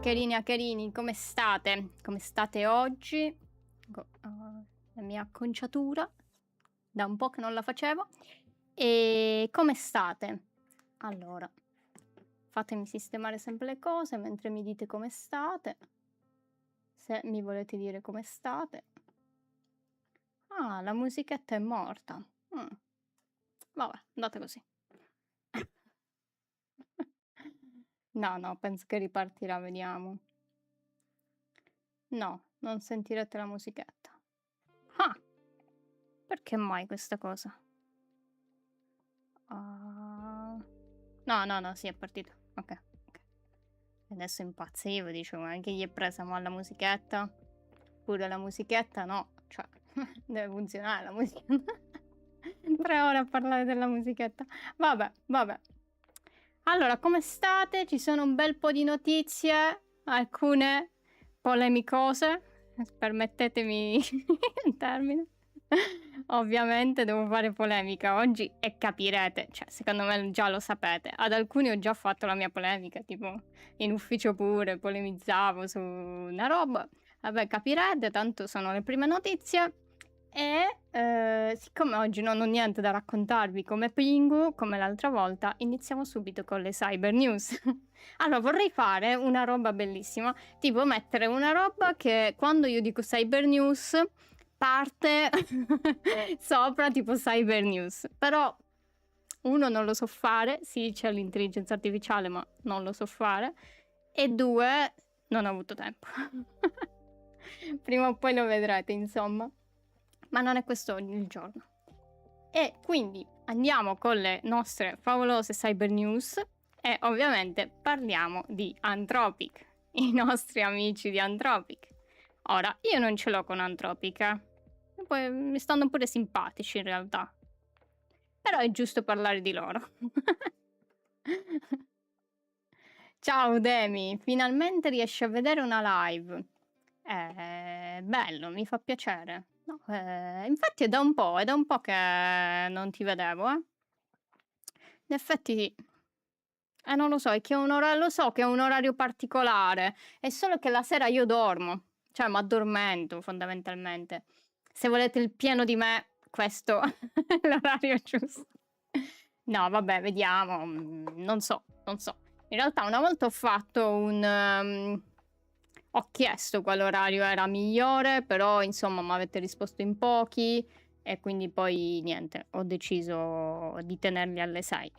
hackerini e hackerini, come state? Come state oggi? La mia acconciatura, da un po' che non la facevo. E come state? Allora, fatemi sistemare sempre le cose mentre mi dite come state. Se mi volete dire come state. Ah, la musichetta è morta. Vabbè, andate così. No, penso che ripartirà, vediamo. No, non sentirete la musichetta. Ah! Perché mai questa cosa? No, sì, è partito. Ok. Adesso impazzivo, dicevo, ma che gli è presa mo' la musichetta? Pure la musichetta no, cioè, deve funzionare la musica. 3 ore a parlare della musichetta. Vabbè. Allora, come state? Ci sono un bel po' di notizie, alcune polemicose, permettetemi il termine. Ovviamente devo fare polemica oggi e capirete, cioè secondo me già lo sapete. Ad alcuni ho già fatto la mia polemica, tipo in ufficio pure polemizzavo su una roba. Vabbè, capirete, tanto sono le prime notizie. E siccome oggi non ho niente da raccontarvi come Pingu, come l'altra volta, iniziamo subito con le cyber news. Allora, vorrei fare una roba bellissima, tipo mettere una roba che quando io dico cyber news parte sopra tipo cyber news. Però uno non lo so fare, sì c'è l'intelligenza artificiale ma non lo so fare, e due non ho avuto tempo. Prima o poi lo vedrete, insomma. Ma non è questo il giorno. E quindi andiamo con le nostre favolose cyber news e ovviamente parliamo di Anthropic, i nostri amici di Anthropic. Ora, io non ce l'ho con Anthropic, e poi mi stanno pure simpatici in realtà. Però è giusto parlare di loro. Ciao Demi, finalmente riesci a vedere una live. Bello, mi fa piacere. No, infatti è da un po' che non ti vedevo, eh. In effetti, non lo so, è che è lo so che è un orario particolare, è solo che la sera io dormo, cioè mi addormento fondamentalmente. Se volete il pieno di me, questo è l'orario giusto. No, vabbè, vediamo, non so. In realtà una volta ho fatto ho chiesto quale orario era migliore, però insomma m'avete risposto in pochi e quindi poi niente, ho deciso di tenerli alle 6.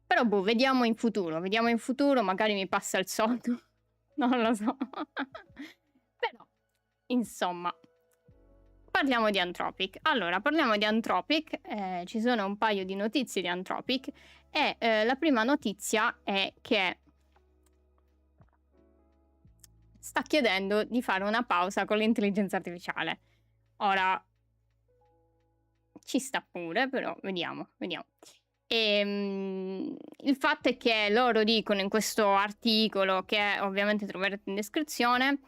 Però boh, vediamo in futuro, magari mi passa il sonno, non lo so. Però, insomma, parliamo di Anthropic. Allora, parliamo di Anthropic, ci sono un paio di notizie di Anthropic e la prima notizia è che sta chiedendo di fare una pausa con l'intelligenza artificiale. Ora, ci sta pure, però vediamo. Il fatto è che loro dicono in questo articolo, che ovviamente troverete in descrizione,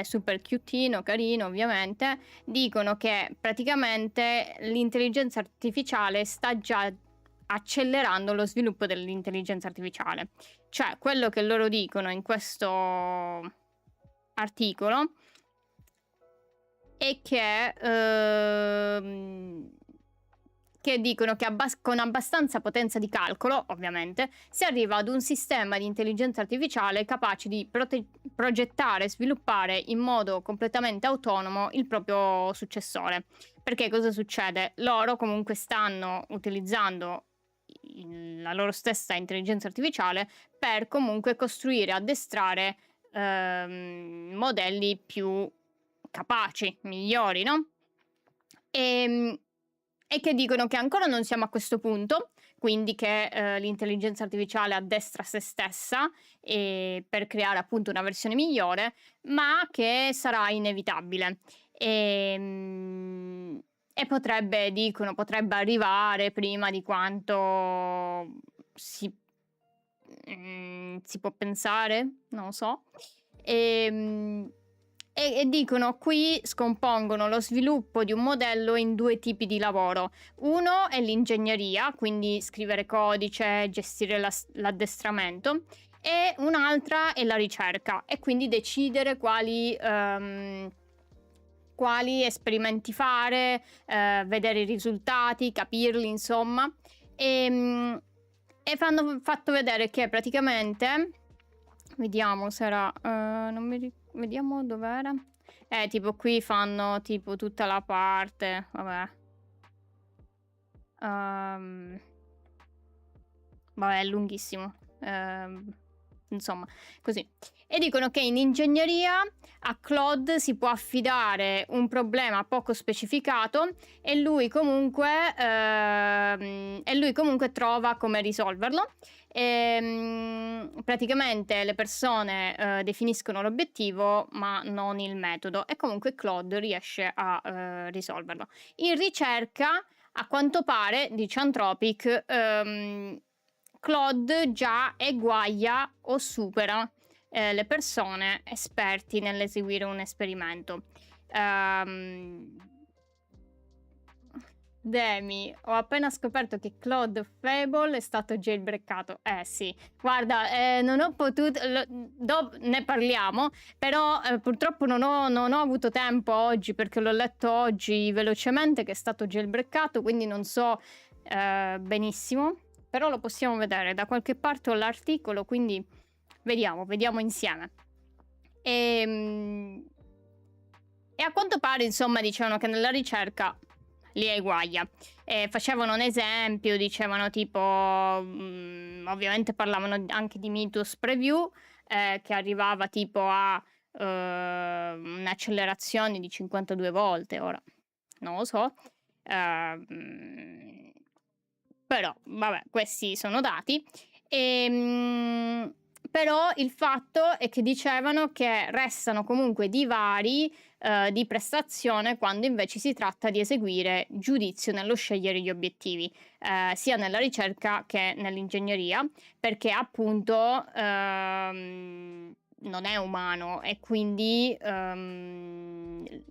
super cutino, carino ovviamente, dicono che praticamente l'intelligenza artificiale sta già accelerando lo sviluppo dell'intelligenza artificiale. Cioè, quello che loro dicono in questo articolo è che dicono che con abbastanza potenza di calcolo, ovviamente, si arriva ad un sistema di intelligenza artificiale capace di progettare e sviluppare in modo completamente autonomo il proprio successore. Perché cosa succede? Loro comunque stanno utilizzando la loro stessa intelligenza artificiale per comunque costruire, addestrare modelli più capaci, migliori, no? E che dicono che ancora non siamo a questo punto, quindi che l'intelligenza artificiale addestra se stessa per creare appunto una versione migliore, ma che sarà inevitabile. E potrebbe arrivare prima di quanto si può pensare, non lo so. e dicono qui scompongono lo sviluppo di un modello in 2 tipi di lavoro. Uno è l'ingegneria, quindi scrivere codice, gestire l'addestramento, e un'altra è la ricerca, e quindi decidere quali esperimenti fare, vedere i risultati, capirli, insomma. E fanno fatto vedere che praticamente, vediamo se era, non mi vediamo dov'era. Tipo qui fanno tipo tutta la parte, vabbè. Vabbè, è lunghissimo. Insomma, così. E dicono che in ingegneria a Claude si può affidare un problema poco specificato e lui comunque trova come risolverlo. Praticamente le persone definiscono l'obiettivo ma non il metodo, e comunque Claude riesce a risolverlo. In ricerca, a quanto pare, dice Anthropic, Claude già eguaglia o supera le persone esperti nell'eseguire un esperimento. Demi, ho appena scoperto che Claude Fable è stato jailbreakato. Sì, guarda, non ho potuto, ne parliamo, però purtroppo non ho avuto tempo oggi, perché l'ho letto oggi velocemente che è stato jailbreakato, quindi non so benissimo, però lo possiamo vedere. Da qualche parte ho l'articolo, quindi vediamo insieme. E a quanto pare, insomma, dicevano che nella ricerca li eguaglia. Facevano un esempio, dicevano tipo, ovviamente parlavano anche di Mythos Preview, che arrivava tipo a un'accelerazione di 52 volte, ora non lo so. Però vabbè, questi sono dati. Però il fatto è che dicevano che restano comunque divari di prestazione quando invece si tratta di eseguire giudizio nello scegliere gli obiettivi, sia nella ricerca che nell'ingegneria, perché appunto non è umano e quindi vuole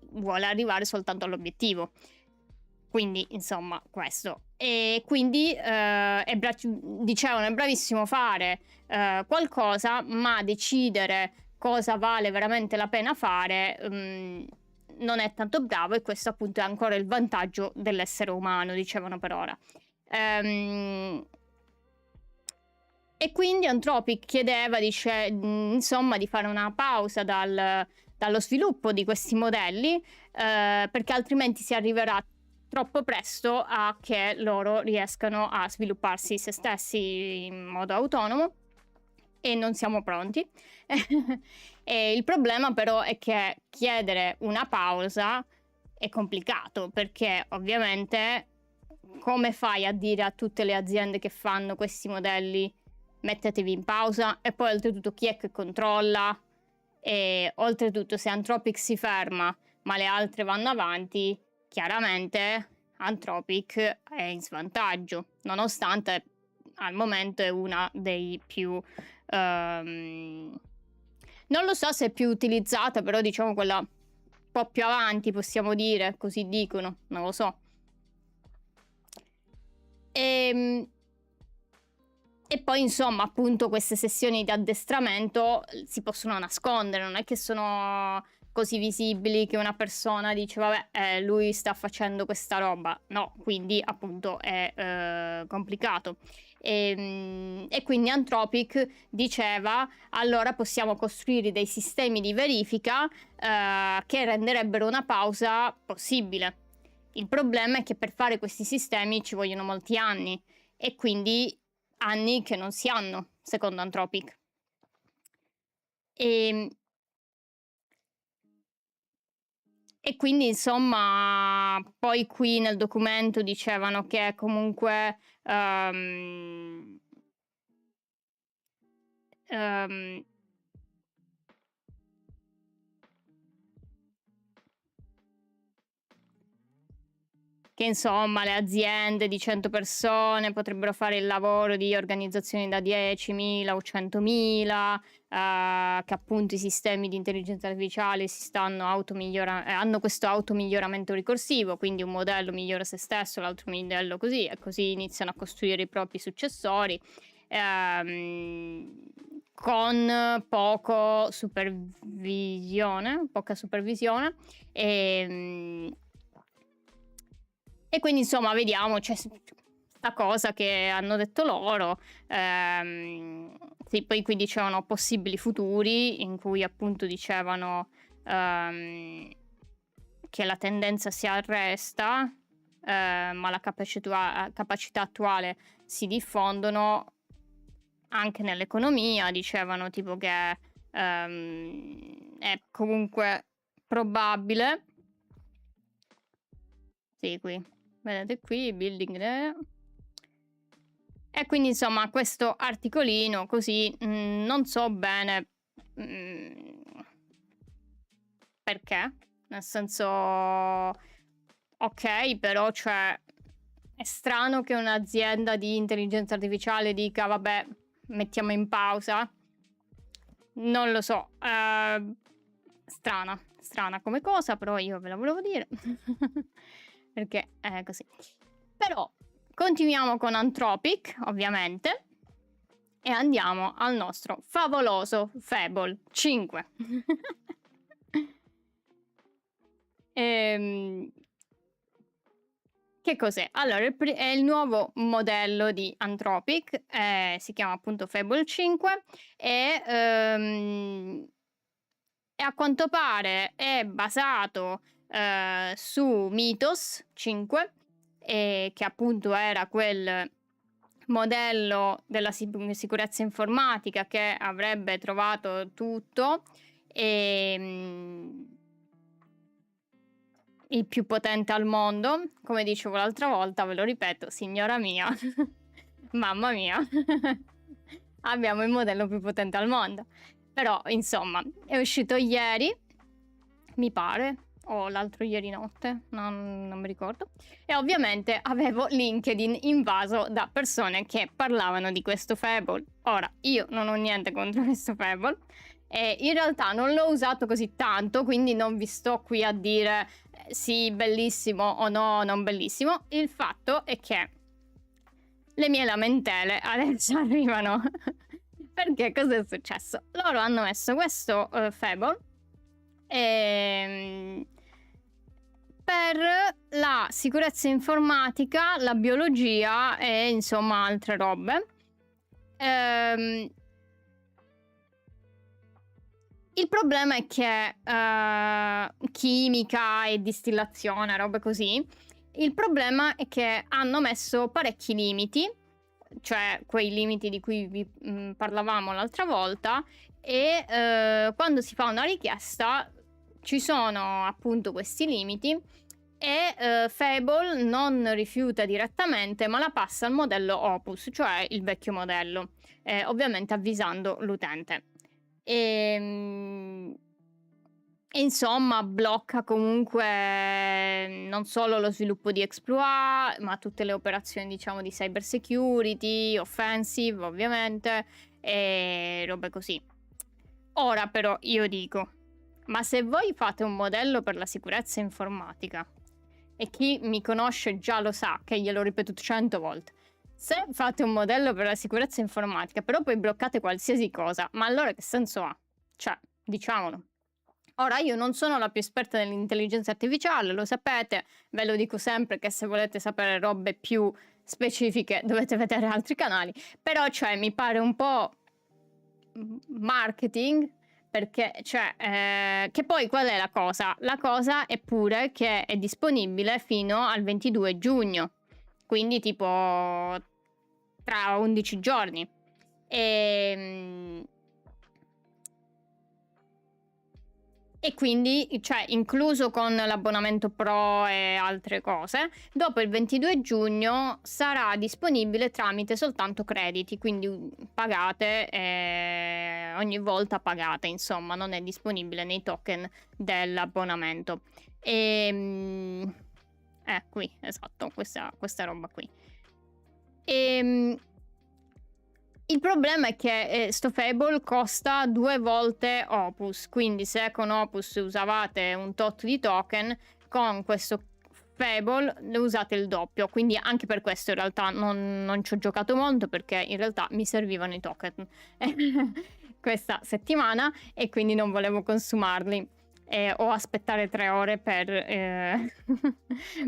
arrivare soltanto all'obiettivo. Quindi, insomma, questo. E quindi dicevano, è bravissimo fare qualcosa, ma decidere cosa vale veramente la pena fare non è tanto bravo, e questo appunto è ancora il vantaggio dell'essere umano, dicevano per ora. E quindi Anthropic chiedeva, insomma, di fare una pausa dallo sviluppo di questi modelli, perché altrimenti si arriverà troppo presto a che loro riescano a svilupparsi se stessi in modo autonomo, e non siamo pronti. E il problema però è che chiedere una pausa è complicato, perché ovviamente come fai a dire a tutte le aziende che fanno questi modelli mettetevi in pausa? E poi oltretutto chi è che controlla? E oltretutto se Anthropic si ferma ma le altre vanno avanti, chiaramente Anthropic è in svantaggio, nonostante al momento è una dei più non lo so se è più utilizzata, però diciamo quella un po' più avanti, possiamo dire, così dicono, non lo so. E poi insomma, appunto, queste sessioni di addestramento si possono nascondere, non è che sono così visibili che una persona dice vabbè, lui sta facendo questa roba. No, quindi appunto è complicato. E quindi Anthropic diceva allora possiamo costruire dei sistemi di verifica che renderebbero una pausa possibile. Il problema è che per fare questi sistemi ci vogliono molti anni, e quindi anni che non si hanno, secondo Anthropic. E quindi insomma, poi qui nel documento dicevano che comunque che insomma le aziende di 100 persone potrebbero fare il lavoro di organizzazioni da 10.000 o 100.000, che appunto i sistemi di intelligenza artificiale si stanno hanno questo automiglioramento ricorsivo, quindi un modello migliora se stesso, l'altro modello così, e così iniziano a costruire i propri successori, con poca supervisione, e quindi insomma vediamo, c'è sta cosa che hanno detto loro. Sì, poi qui dicevano possibili futuri in cui appunto dicevano che la tendenza si arresta, ma la capacità attuale si diffondono anche nell'economia. Dicevano tipo che è comunque probabile. Sì, qui vedete qui building e quindi insomma questo articolino così non so bene perché, nel senso, ok, però cioè è strano che un'azienda di intelligenza artificiale dica vabbè, mettiamo in pausa. Non lo so, strana come cosa, però io ve la volevo dire perché è così. Però continuiamo con Anthropic, ovviamente, e andiamo al nostro favoloso Fable 5. Che cos'è? Allora, è il nuovo modello di Anthropic, si chiama appunto Fable 5 e a quanto pare è basato su Mythos 5, che appunto era quel modello della sicurezza informatica che avrebbe trovato tutto e il più potente al mondo, come dicevo l'altra volta, ve lo ripeto, signora mia, mamma mia, abbiamo il modello più potente al mondo. Però, insomma, è uscito ieri, mi pare, o l'altro ieri notte, non mi ricordo. E ovviamente avevo LinkedIn invaso da persone che parlavano di questo Fable. Ora, io non ho niente contro questo Fable. E in realtà non l'ho usato così tanto, quindi non vi sto qui a dire sì, bellissimo o no, non bellissimo. Il fatto è che le mie lamentele adesso arrivano. Perché cosa è successo? Loro hanno messo questo Fable per la sicurezza informatica, la biologia e insomma altre robe. Il problema è che chimica e distillazione, robe così, il problema è che hanno messo parecchi limiti, cioè quei limiti di cui vi parlavamo l'altra volta, e quando si fa una richiesta ci sono appunto questi limiti e Fable non rifiuta direttamente, ma la passa al modello Opus, cioè il vecchio modello, ovviamente avvisando l'utente. E insomma blocca comunque non solo lo sviluppo di exploit, ma tutte le operazioni diciamo di cyber security, offensive ovviamente, e robe così. Ora però io dico, ma se voi fate un modello per la sicurezza informatica, e chi mi conosce già lo sa che gliel'ho ripetuto 100 volte, se fate un modello per la sicurezza informatica, però poi bloccate qualsiasi cosa, ma allora che senso ha? Cioè, diciamolo. Ora, io non sono la più esperta nell'intelligenza artificiale, lo sapete, ve lo dico sempre che se volete sapere robe più specifiche dovete vedere altri canali, però cioè mi pare un po' marketing, perché cioè, che poi qual è la cosa? La cosa è pure che è disponibile fino al 22 giugno. Quindi tipo tra 11 giorni. E quindi, cioè, incluso con l'abbonamento Pro e altre cose, dopo il 22 giugno sarà disponibile tramite soltanto crediti, quindi pagate, ogni volta pagate, insomma, non è disponibile nei token dell'abbonamento. Qui, esatto, questa roba qui. Il problema è che sto Fable costa 2 volte Opus, quindi se con Opus usavate un tot di token, con questo Fable ne usate il doppio, quindi anche per questo in realtà non ci ho giocato molto, perché in realtà mi servivano i token questa settimana e quindi non volevo consumarli o aspettare 3 ore per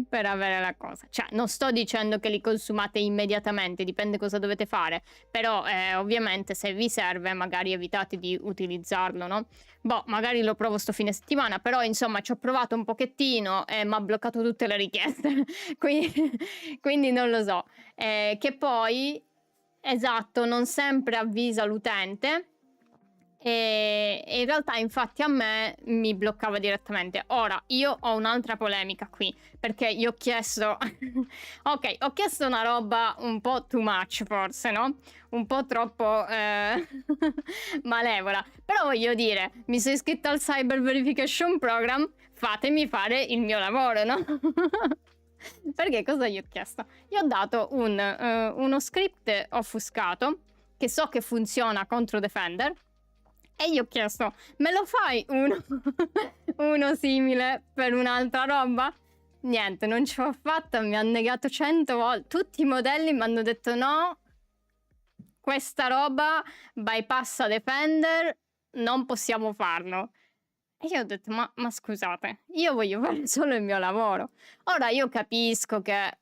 per avere la cosa. Cioè, non sto dicendo che li consumate immediatamente, dipende cosa dovete fare, però ovviamente se vi serve magari evitate di utilizzarlo, no? Boh, magari lo provo sto fine settimana, però insomma ci ho provato un pochettino e m'ha bloccato tutte le richieste, quindi non lo so. Che poi, esatto, non sempre avvisa l'utente. E in realtà infatti a me mi bloccava direttamente. Ora io ho un'altra polemica qui, perché io ho chiesto ok, ho chiesto una roba un po' too much forse, no? Un po' troppo malevola, però voglio dire, mi sono iscritta al Cyber Verification Program, fatemi fare il mio lavoro, no? Perché cosa gli ho chiesto? Gli ho dato uno script offuscato che so che funziona contro Defender e gli ho chiesto, me lo fai uno simile per un'altra roba? Niente, non ce l'ho fatta, mi ha negato 100 volte. Tutti i modelli mi hanno detto no, questa roba bypassa Defender, non possiamo farlo. E io ho detto, ma scusate, io voglio fare solo il mio lavoro. Ora io capisco che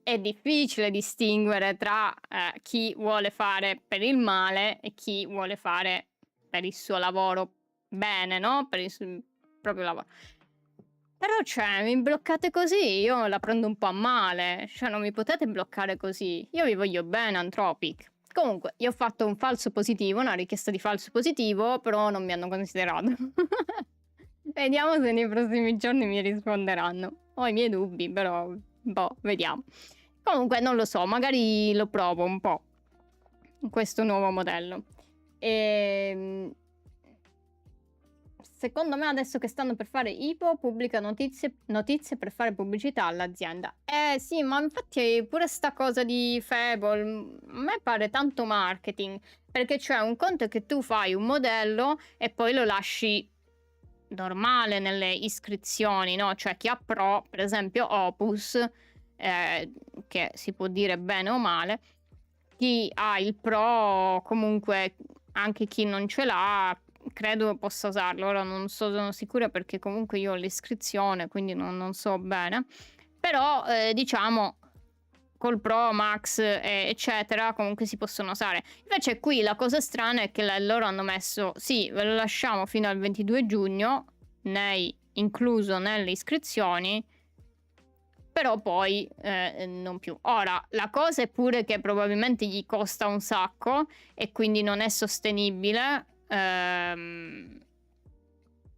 è difficile distinguere tra chi vuole fare per il male e chi vuole fare per il suo lavoro bene, no? Per il proprio lavoro. Però, cioè, mi bloccate così, io la prendo un po' a male. Cioè, non mi potete bloccare così. Io vi voglio bene, Anthropic. Comunque, io ho fatto un falso positivo, una richiesta di falso positivo, però non mi hanno considerato. Vediamo se nei prossimi giorni mi risponderanno. Ho i miei dubbi, però, boh, vediamo. Comunque, non lo so, magari lo provo un po', questo nuovo modello. Secondo me adesso che stanno per fare IPO pubblica notizie per fare pubblicità all'azienda. Sì, ma infatti pure sta cosa di Fable a me pare tanto marketing, perché c'è un conto che tu fai un modello e poi lo lasci normale nelle iscrizioni, no? Cioè chi ha Pro, per esempio Opus, che si può dire bene o male, chi ha il Pro, comunque anche chi non ce l'ha, credo possa usarlo. Ora non sono sicura perché comunque io ho l'iscrizione, quindi non so bene. Però diciamo col Pro, Max, eccetera, comunque si possono usare. Invece qui la cosa strana è che loro hanno messo, sì, ve lo lasciamo fino al 22 giugno, incluso nelle iscrizioni, però poi non più. Ora, la cosa è pure che probabilmente gli costa un sacco e quindi non è sostenibile.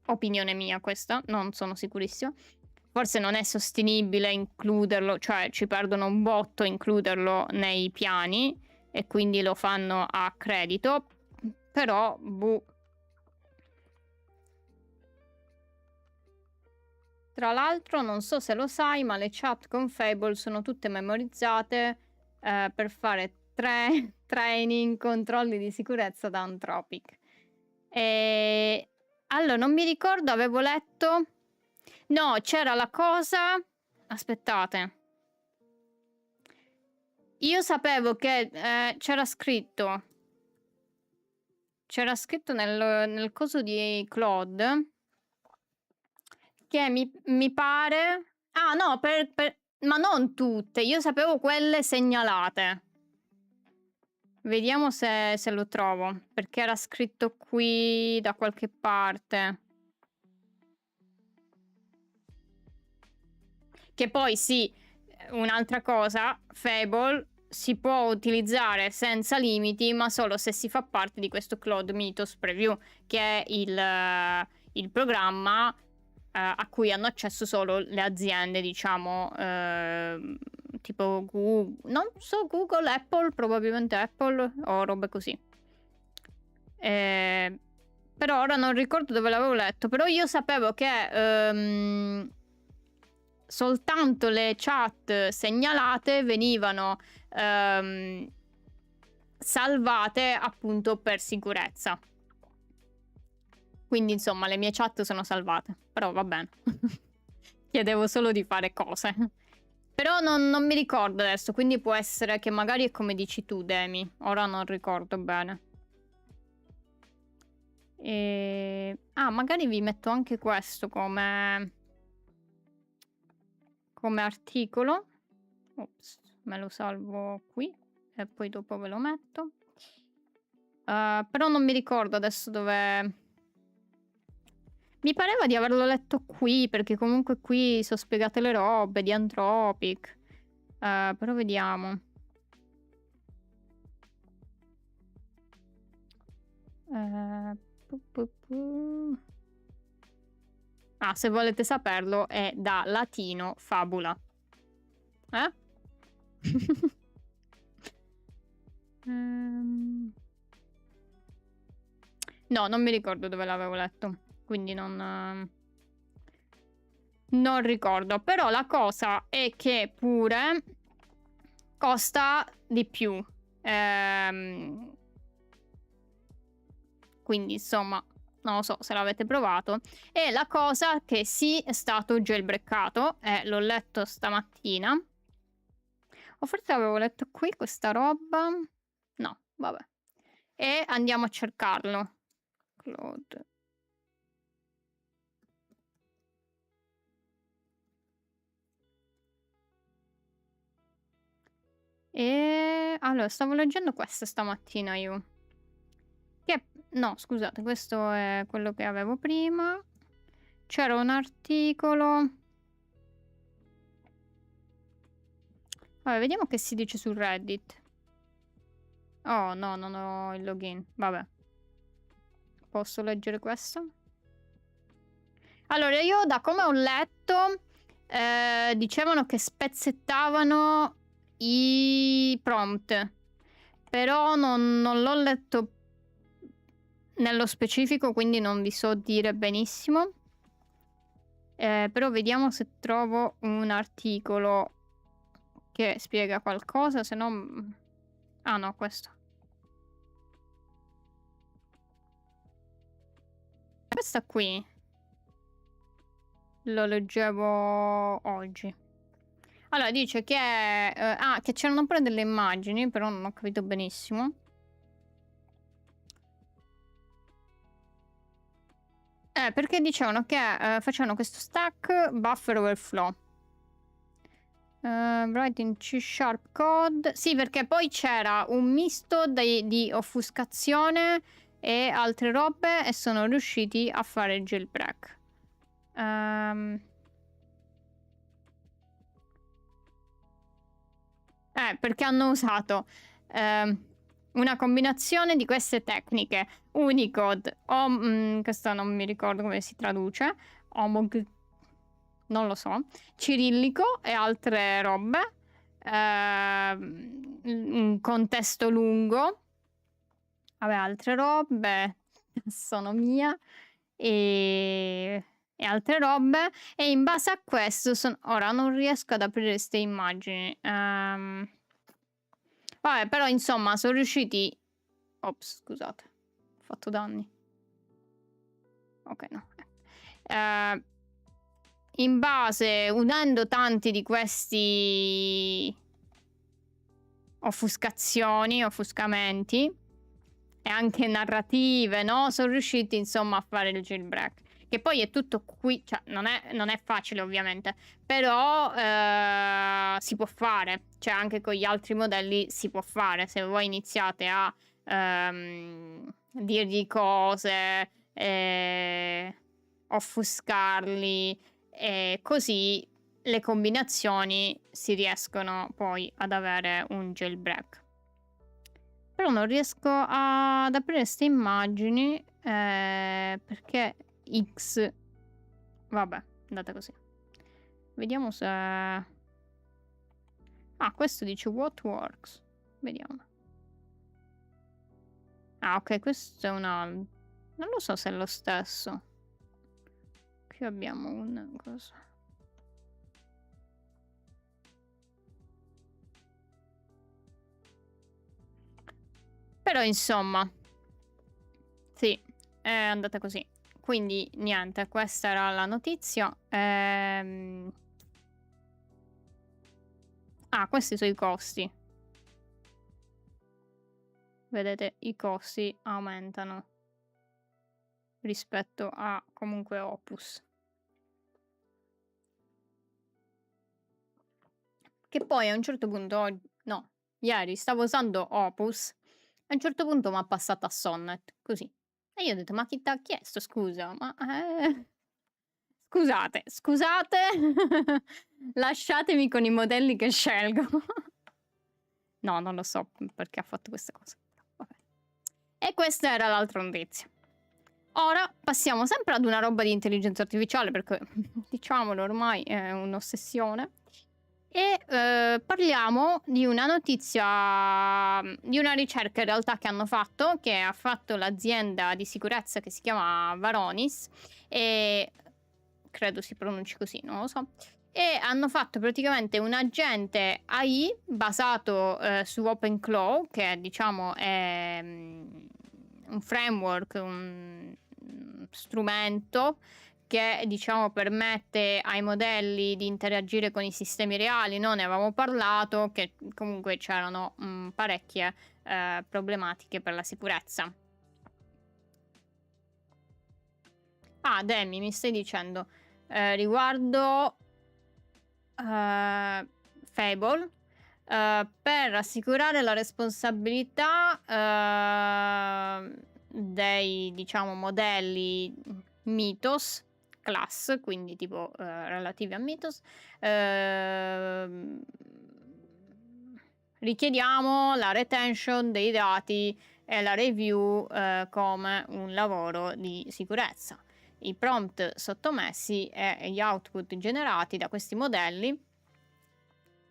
Opinione mia questa, non sono sicurissima. Forse non è sostenibile includerlo, cioè ci perdono un botto includerlo nei piani e quindi lo fanno a credito, però boh. Tra l'altro non so se lo sai, ma le chat con Fable sono tutte memorizzate per fare training, controlli di sicurezza da Anthropic. Allora, non mi ricordo, avevo letto... No, c'era la cosa... Aspettate. Io sapevo che c'era scritto... C'era scritto nel coso di Claude... Che mi pare... Ah, no, ma non tutte. Io sapevo quelle segnalate. Vediamo se lo trovo. Perché era scritto qui da qualche parte. Che poi sì, un'altra cosa, Fable si può utilizzare senza limiti, ma solo se si fa parte di questo Cloud Mythos Preview, che è il programma a cui hanno accesso solo le aziende, diciamo, tipo Google, non so, Google, Apple, probabilmente Apple o robe così. Però ora non ricordo dove l'avevo letto, però io sapevo che soltanto le chat segnalate venivano salvate appunto per sicurezza. Quindi insomma le mie chat sono salvate, però va bene. Chiedevo solo di fare cose. Però non mi ricordo adesso, quindi può essere che magari è come dici tu, Demi. Ora non ricordo bene. Ah, magari vi metto anche questo come articolo. Ops, me lo salvo qui e poi dopo ve lo metto. Però non mi ricordo adesso dove... Mi pareva di averlo letto qui, perché comunque qui sono spiegate le robe di Anthropic. Però vediamo. Ah, se volete saperlo è da latino fabula. No, non mi ricordo dove l'avevo letto, quindi non ricordo. Però la cosa è che pure costa di più. Quindi insomma, non lo so se l'avete provato. E la cosa che sì è stato jailbreakato, l'ho letto stamattina. O forse avevo letto qui questa roba. No, vabbè. E andiamo a cercarlo. Claude. E allora, stavo leggendo questo stamattina io. Che no, scusate, questo è quello che avevo prima. C'era un articolo. Vabbè, vediamo che si dice su Reddit. Oh, no, non ho il login. Vabbè. Posso leggere questo? Allora, io da come ho letto, dicevano che spezzettavano i prompt. Però non l'ho letto nello specifico, quindi non vi so dire benissimo. Però vediamo se trovo un articolo che spiega qualcosa, se no... Ah no, questo. Questa qui lo leggevo oggi. Allora, dice che che c'erano pure delle immagini, però non ho capito benissimo. Perché dicevano che facevano questo stack buffer overflow. Writing C# code. Sì, perché poi c'era un misto di offuscazione e altre robe e sono riusciti a fare il jailbreak. Perché hanno usato una combinazione di queste tecniche. Unicode, questo non mi ricordo come si traduce, non lo so, cirillico e altre robe, un contesto lungo, vabbè, altre robe, tassonomia e altre robe, e in base a questo ora non riesco ad aprire queste immagini. Vabbè, però insomma sono riusciti... Ops, scusate, ho fatto danni. Ok, no. In base, unendo tanti di questi offuscamenti e anche narrative, no? Sono riusciti insomma a fare il jailbreak. Che poi è tutto qui, cioè non è facile ovviamente, però si può fare, cioè anche con gli altri modelli si può fare. Se voi iniziate a dirgli cose, offuscarli, e così le combinazioni si riescono poi ad avere un jailbreak. Però non riesco ad aprire queste immagini perché X... Vabbè, andate così. Vediamo se... Ah, questo dice what works. Vediamo. Ah, ok, questo è un altro. Non lo so se è lo stesso. Qui abbiamo un... cosa. Però insomma, sì, è andata così. Quindi niente, questa era la notizia. Questi sono i costi. Vedete, i costi aumentano rispetto a comunque Opus. Che poi a un certo punto, no, ieri stavo usando Opus, a un certo punto m'ha passato a Sonnet, così. E io ho detto: "Ma chi t'ha chiesto scusa? Ma scusate, lasciatemi con i modelli che scelgo." No, non lo so perché ha fatto questa cosa. Vabbè. E questa era l'altra notizia. Ora passiamo sempre ad una roba di intelligenza artificiale perché diciamolo ormai è un'ossessione. E parliamo di una notizia, di una ricerca in realtà che ha fatto l'azienda di sicurezza che si chiama Varonis, e credo si pronunci così, non lo so. E hanno fatto praticamente un agente AI basato su OpenClaw, che diciamo è un framework, un strumento che diciamo permette ai modelli di interagire con i sistemi reali. No, ne avevamo parlato, che comunque c'erano parecchie problematiche per la sicurezza. Demi, mi stai dicendo riguardo Fable, per assicurare la responsabilità dei diciamo modelli Mythos class, quindi tipo relativi a Mythos, richiediamo la retention dei dati e la review come un lavoro di sicurezza. I prompt sottomessi e gli output generati da questi modelli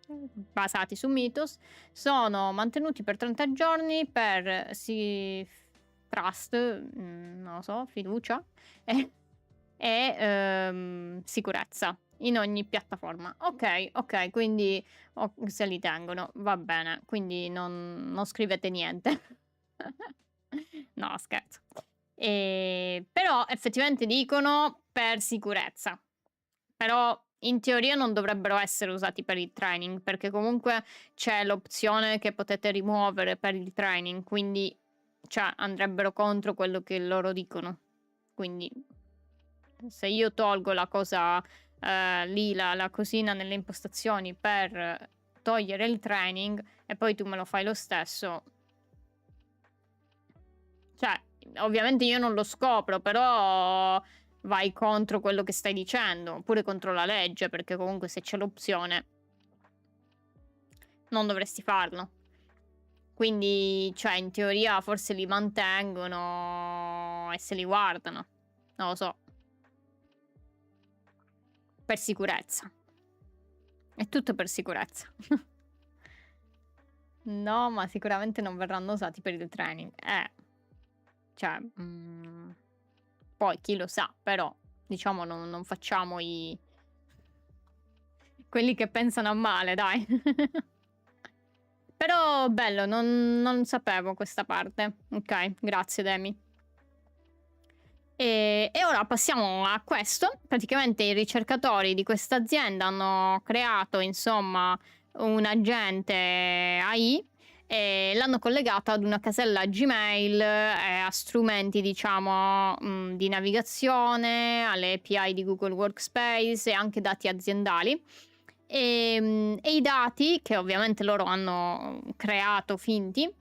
basati su Mythos sono mantenuti per 30 giorni per trust, non lo so, fiducia e sicurezza in ogni piattaforma. Ok, quindi se li tengono, va bene, quindi non scrivete niente. No, scherzo. Però effettivamente dicono per sicurezza. Però in teoria non dovrebbero essere usati per il training, perché comunque c'è l'opzione che potete rimuovere per il training, quindi cioè andrebbero contro quello che loro dicono. Quindi se io tolgo la cosa lì, la cosina nelle impostazioni per togliere il training e poi tu me lo fai lo stesso, cioè ovviamente io non lo scopro, però vai contro quello che stai dicendo, oppure contro la legge, perché comunque se c'è l'opzione non dovresti farlo. Quindi, cioè, in teoria forse li mantengono e se li guardano. Non lo so. Per sicurezza. È tutto per sicurezza. No, ma sicuramente non verranno usati per il training. Cioè, poi chi lo sa, però diciamo non facciamo quelli che pensano a male, dai. Però bello, non sapevo questa parte. Ok, grazie Demi. E ora passiamo a questo. Praticamente i ricercatori di questa azienda hanno creato, insomma, un agente AI e l'hanno collegato ad una casella Gmail e a strumenti, diciamo, di navigazione, alle API di Google Workspace e anche dati aziendali. E i dati, che ovviamente loro hanno creato finti,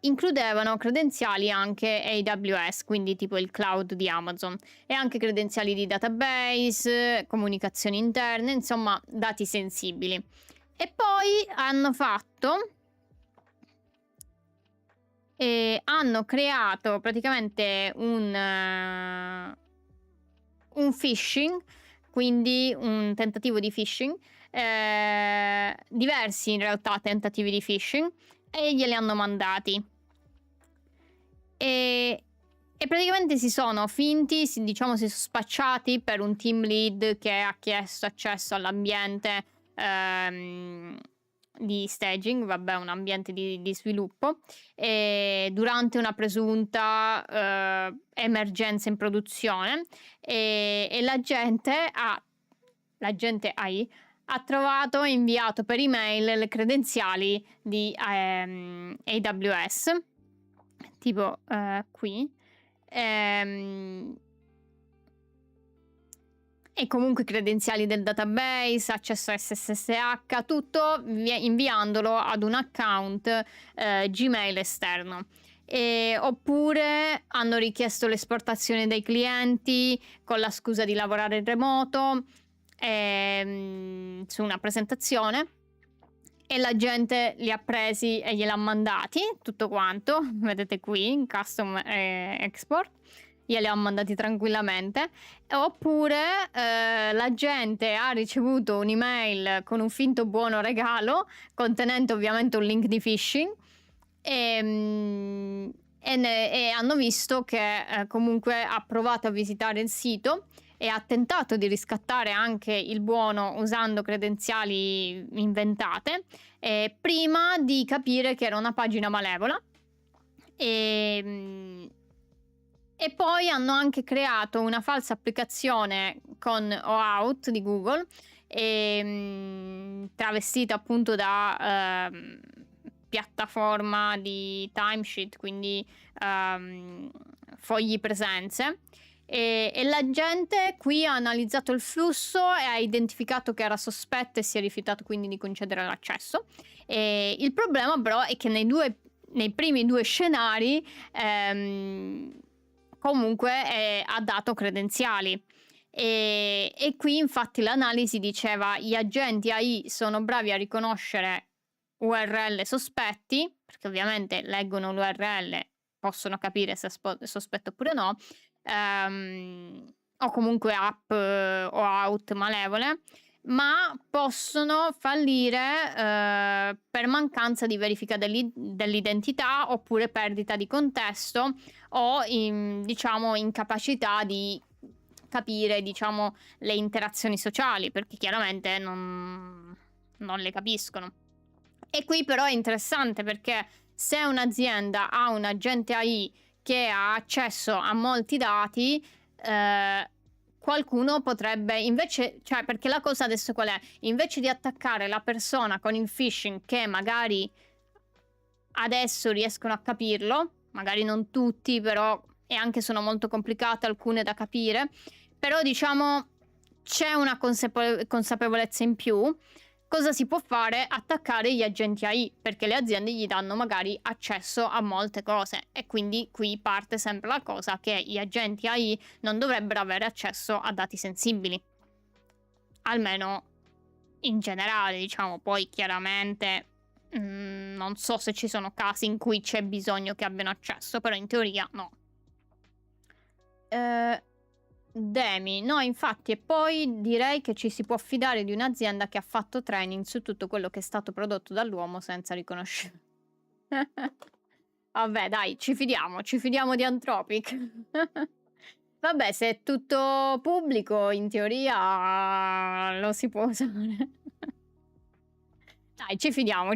includevano credenziali anche AWS, quindi tipo il cloud di Amazon, e anche credenziali di database, comunicazioni interne, insomma dati sensibili. E poi hanno creato praticamente un phishing, quindi un tentativo di phishing, diversi in realtà tentativi di phishing, e glieli hanno mandati. E praticamente si sono spacciati per un team lead che ha chiesto accesso all'ambiente di staging, vabbè, un ambiente di sviluppo, durante una presunta emergenza in produzione, e l'agente AI ha trovato e inviato per email le credenziali di AWS, tipo qui. E comunque credenziali del database, accesso SSH, tutto inviandolo ad un account Gmail esterno. Oppure hanno richiesto l'esportazione dei clienti con la scusa di lavorare in remoto su una presentazione, e la gente li ha presi e gliel'ha mandati tutto quanto, vedete qui in custom export, glieli ha mandati tranquillamente. Oppure la gente ha ricevuto un'email con un finto buono regalo contenente ovviamente un link di phishing, e hanno visto che comunque ha provato a visitare il sito e ha tentato di riscattare anche il buono usando credenziali inventate, prima di capire che era una pagina malevola. E poi hanno anche creato una falsa applicazione con OAuth di Google, travestita appunto da piattaforma di timesheet, quindi fogli presenze. E la gente qui ha analizzato il flusso e ha identificato che era sospetto e si è rifiutato quindi di concedere l'accesso. Il problema però è che nei primi due scenari comunque ha dato credenziali. E qui infatti l'analisi diceva: gli agenti AI sono bravi a riconoscere URL sospetti, perché ovviamente leggono l'URL, possono capire se è sospetto oppure no, o comunque app o out malevole, ma possono fallire per mancanza di verifica dell'identità, oppure perdita di contesto, o diciamo incapacità di capire, diciamo, le interazioni sociali, perché chiaramente non le capiscono. E qui però è interessante, perché se un'azienda ha un agente AI che ha accesso a molti dati, qualcuno potrebbe invece, cioè, perché la cosa adesso qual è? Invece di attaccare la persona con il phishing, che magari adesso riescono a capirlo, magari non tutti, però, e anche sono molto complicate alcune da capire, però diciamo c'è una consapevolezza in più. Cosa si può fare? Attaccare gli agenti AI, perché le aziende gli danno magari accesso a molte cose, e quindi qui parte sempre la cosa che gli agenti AI non dovrebbero avere accesso a dati sensibili, almeno in generale, diciamo. Poi chiaramente non so se ci sono casi in cui c'è bisogno che abbiano accesso, però in teoria no. Demi, no, infatti, e poi direi che ci si può fidare di un'azienda che ha fatto training su tutto quello che è stato prodotto dall'uomo senza riconoscere. Vabbè, dai, ci fidiamo di Anthropic. Vabbè, se è tutto pubblico, in teoria lo si può usare. Dai, ci fidiamo.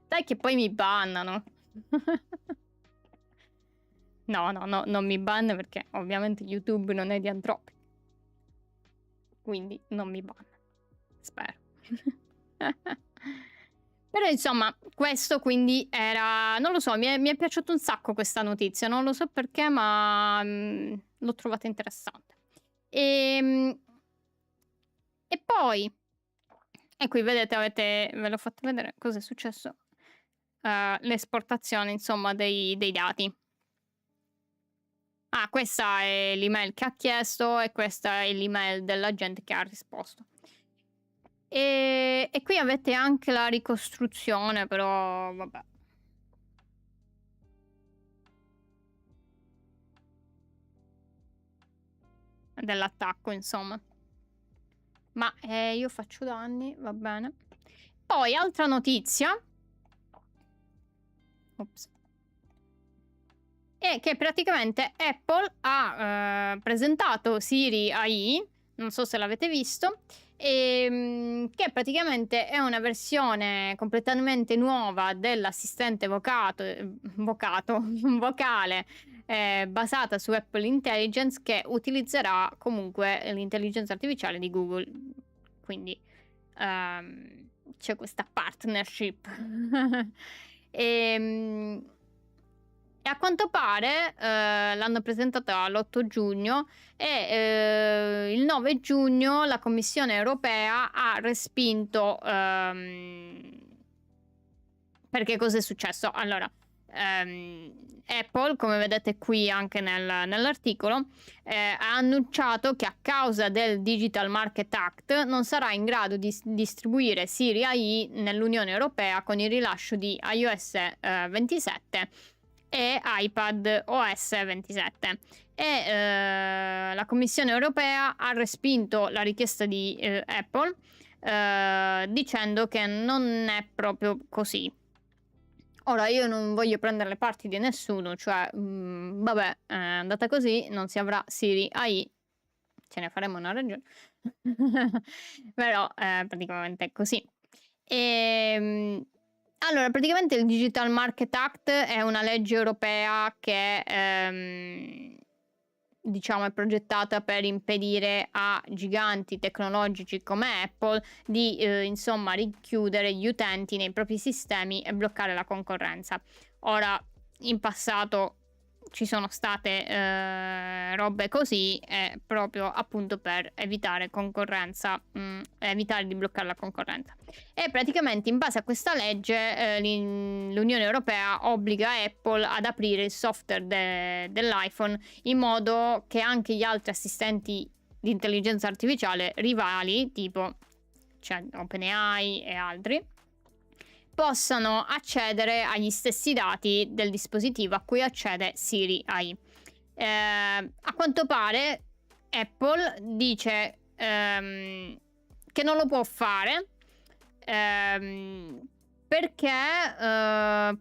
Dai, che poi mi bannano. No, non mi banna, perché ovviamente YouTube non è di Anthropic. Quindi non mi banna. Spero. Però insomma, questo quindi era... Non lo so, mi è piaciuto un sacco questa notizia. Non lo so perché, ma l'ho trovata interessante. E poi... E qui vedete, ve l'ho fatto vedere cosa è successo. L'esportazione, insomma, dei dati. Ah, questa è l'email che ha chiesto e questa è l'email dell'agente che ha risposto. E qui avete anche la ricostruzione, però vabbè. Dell'attacco, insomma. Ma io faccio danni, va bene. Poi, altra notizia. Ops. È che praticamente Apple ha presentato Siri AI, non so se l'avete visto, che praticamente è una versione completamente nuova dell'assistente vocale basata su Apple Intelligence, che utilizzerà comunque l'intelligenza artificiale di Google. Quindi c'è questa partnership. E a quanto pare l'hanno presentata l'8 giugno e il 9 giugno la Commissione europea ha respinto. Perché cosa è successo? Allora, Apple, come vedete qui anche nell'articolo, ha annunciato che a causa del Digital Market Act non sarà in grado di distribuire Siri AI nell'Unione Europea con il rilascio di iOS 27 e iPad OS 27. E la Commissione Europea ha respinto la richiesta di Apple dicendo che non è proprio così. Ora, io non voglio prendere le parti di nessuno, cioè, vabbè, è andata così, non si avrà Siri AI, ce ne faremo una ragione. Però praticamente è così. Allora, praticamente il Digital Market Act è una legge europea che diciamo è progettata per impedire a giganti tecnologici come Apple di insomma richiudere gli utenti nei propri sistemi e bloccare la concorrenza. Ora, in passato ci sono state robe così, proprio appunto per evitare concorrenza, evitare di bloccare la concorrenza. E praticamente in base a questa legge l'Unione Europea obbliga Apple ad aprire il software dell'iPhone in modo che anche gli altri assistenti di intelligenza artificiale rivali, tipo OpenAI e altri, possano accedere agli stessi dati del dispositivo a cui accede Siri AI. A quanto pare Apple dice che non lo può fare perché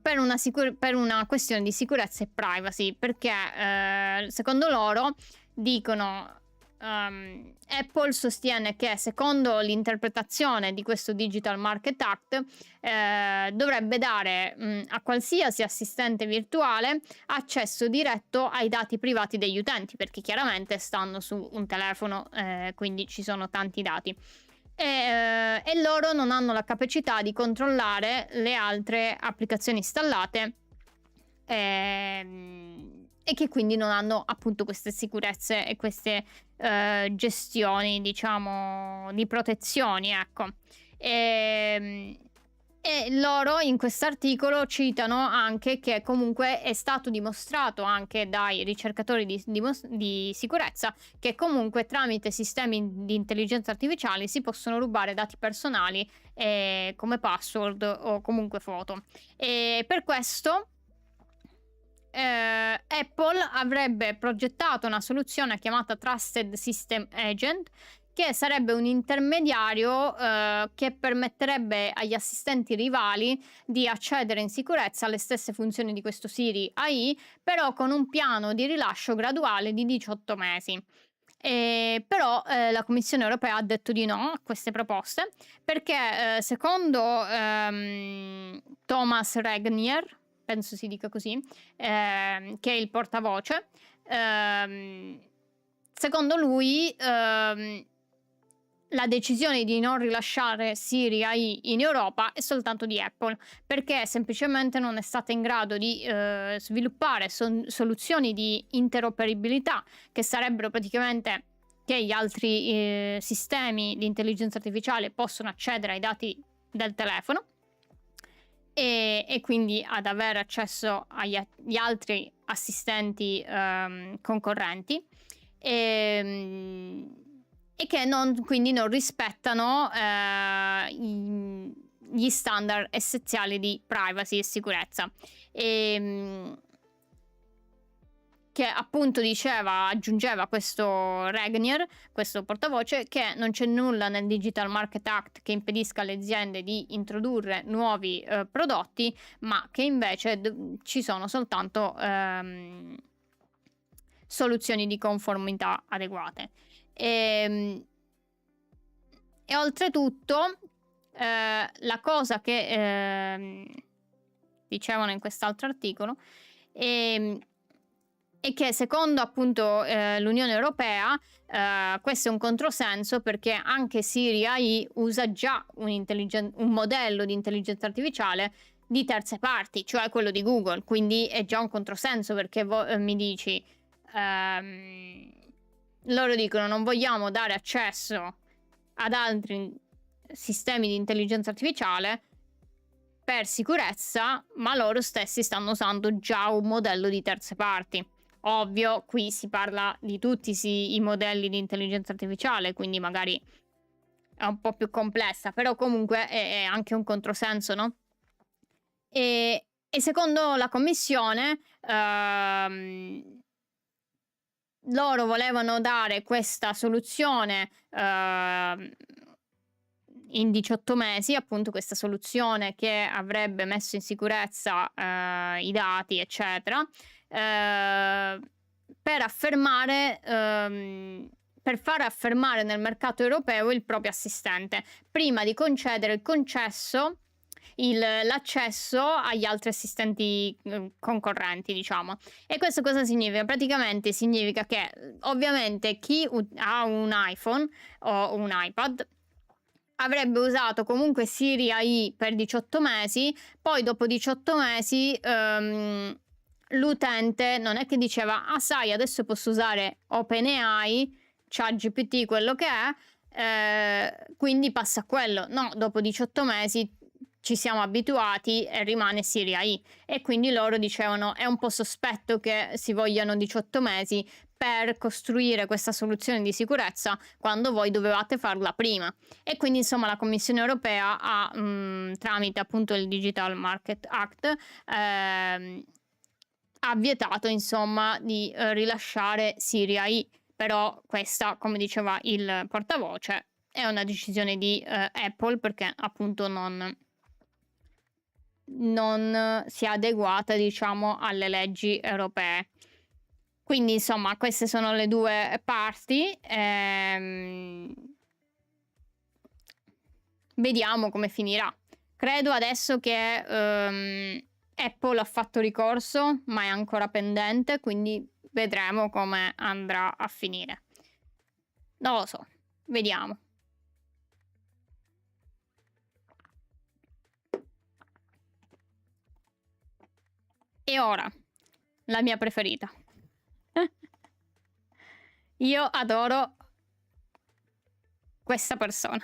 per una questione di sicurezza e privacy, perché secondo loro dicono Apple sostiene che secondo l'interpretazione di questo Digital Market Act dovrebbe dare a qualsiasi assistente virtuale accesso diretto ai dati privati degli utenti, perché chiaramente stanno su un telefono, quindi ci sono tanti dati. E loro non hanno la capacità di controllare le altre applicazioni installate e che quindi non hanno appunto queste sicurezze e queste gestioni, diciamo, di protezioni, ecco. E loro in quest'articolo citano anche che comunque è stato dimostrato anche dai ricercatori di sicurezza che comunque tramite sistemi di intelligenza artificiale si possono rubare dati personali come password o comunque foto. E per questo Apple avrebbe progettato una soluzione chiamata Trusted System Agent, che sarebbe un intermediario che permetterebbe agli assistenti rivali di accedere in sicurezza alle stesse funzioni di questo Siri AI, però con un piano di rilascio graduale di 18 mesi. Però la Commissione Europea ha detto di no a queste proposte perché secondo Thomas Regnier, penso si dica così, che è il portavoce, secondo lui la decisione di non rilasciare Siri AI in Europa è soltanto di Apple, perché semplicemente non è stata in grado di sviluppare soluzioni di interoperabilità, che sarebbero praticamente che gli altri sistemi di intelligenza artificiale possono accedere ai dati del telefono e quindi ad avere accesso agli altri assistenti concorrenti e che quindi non rispettano gli standard essenziali di privacy e sicurezza. Che appunto aggiungeva questo Regnier, questo portavoce, che non c'è nulla nel Digital Market Act che impedisca alle aziende di introdurre nuovi prodotti, ma che invece ci sono soltanto soluzioni di conformità adeguate. E oltretutto la cosa che dicevano in quest'altro articolo è che secondo appunto l'Unione Europea questo è un controsenso, perché anche Siri AI usa già un modello di intelligenza artificiale di terze parti, cioè quello di Google, quindi è già un controsenso, perché mi dici loro dicono non vogliamo dare accesso ad altri sistemi di intelligenza artificiale per sicurezza, ma loro stessi stanno usando già un modello di terze parti. Ovvio, qui si parla di tutti i modelli di intelligenza artificiale, quindi magari è un po' più complessa, però comunque è anche un controsenso, no? E secondo la commissione loro volevano dare questa soluzione in 18 mesi, appunto questa soluzione che avrebbe messo in sicurezza i dati, eccetera, per far affermare nel mercato europeo il proprio assistente, prima di concedere l'accesso agli altri assistenti concorrenti, diciamo. E questo cosa significa? Praticamente significa che ovviamente chi ha un iPhone o un iPad avrebbe usato comunque Siri AI per 18 mesi, poi dopo 18 mesi l'utente non è che diceva sai, adesso posso usare OpenAI, ChatGPT, quello che è, quindi passa a quello. No, dopo 18 mesi ci siamo abituati e rimane Siri AI, e quindi loro dicevano è un po' sospetto che si vogliano 18 mesi per costruire questa soluzione di sicurezza quando voi dovevate farla prima. E quindi insomma la Commissione Europea ha tramite appunto il Digital Market Act ha vietato insomma di rilasciare Siri AI, però questa, come diceva il portavoce, è una decisione di Apple, perché appunto non si è adeguata, diciamo, alle leggi europee. Quindi insomma queste sono le due parti. Vediamo come finirà. Credo adesso che Apple ha fatto ricorso, ma è ancora pendente, quindi vedremo come andrà a finire. Non lo so, vediamo. E ora, la mia preferita. Io adoro questa persona.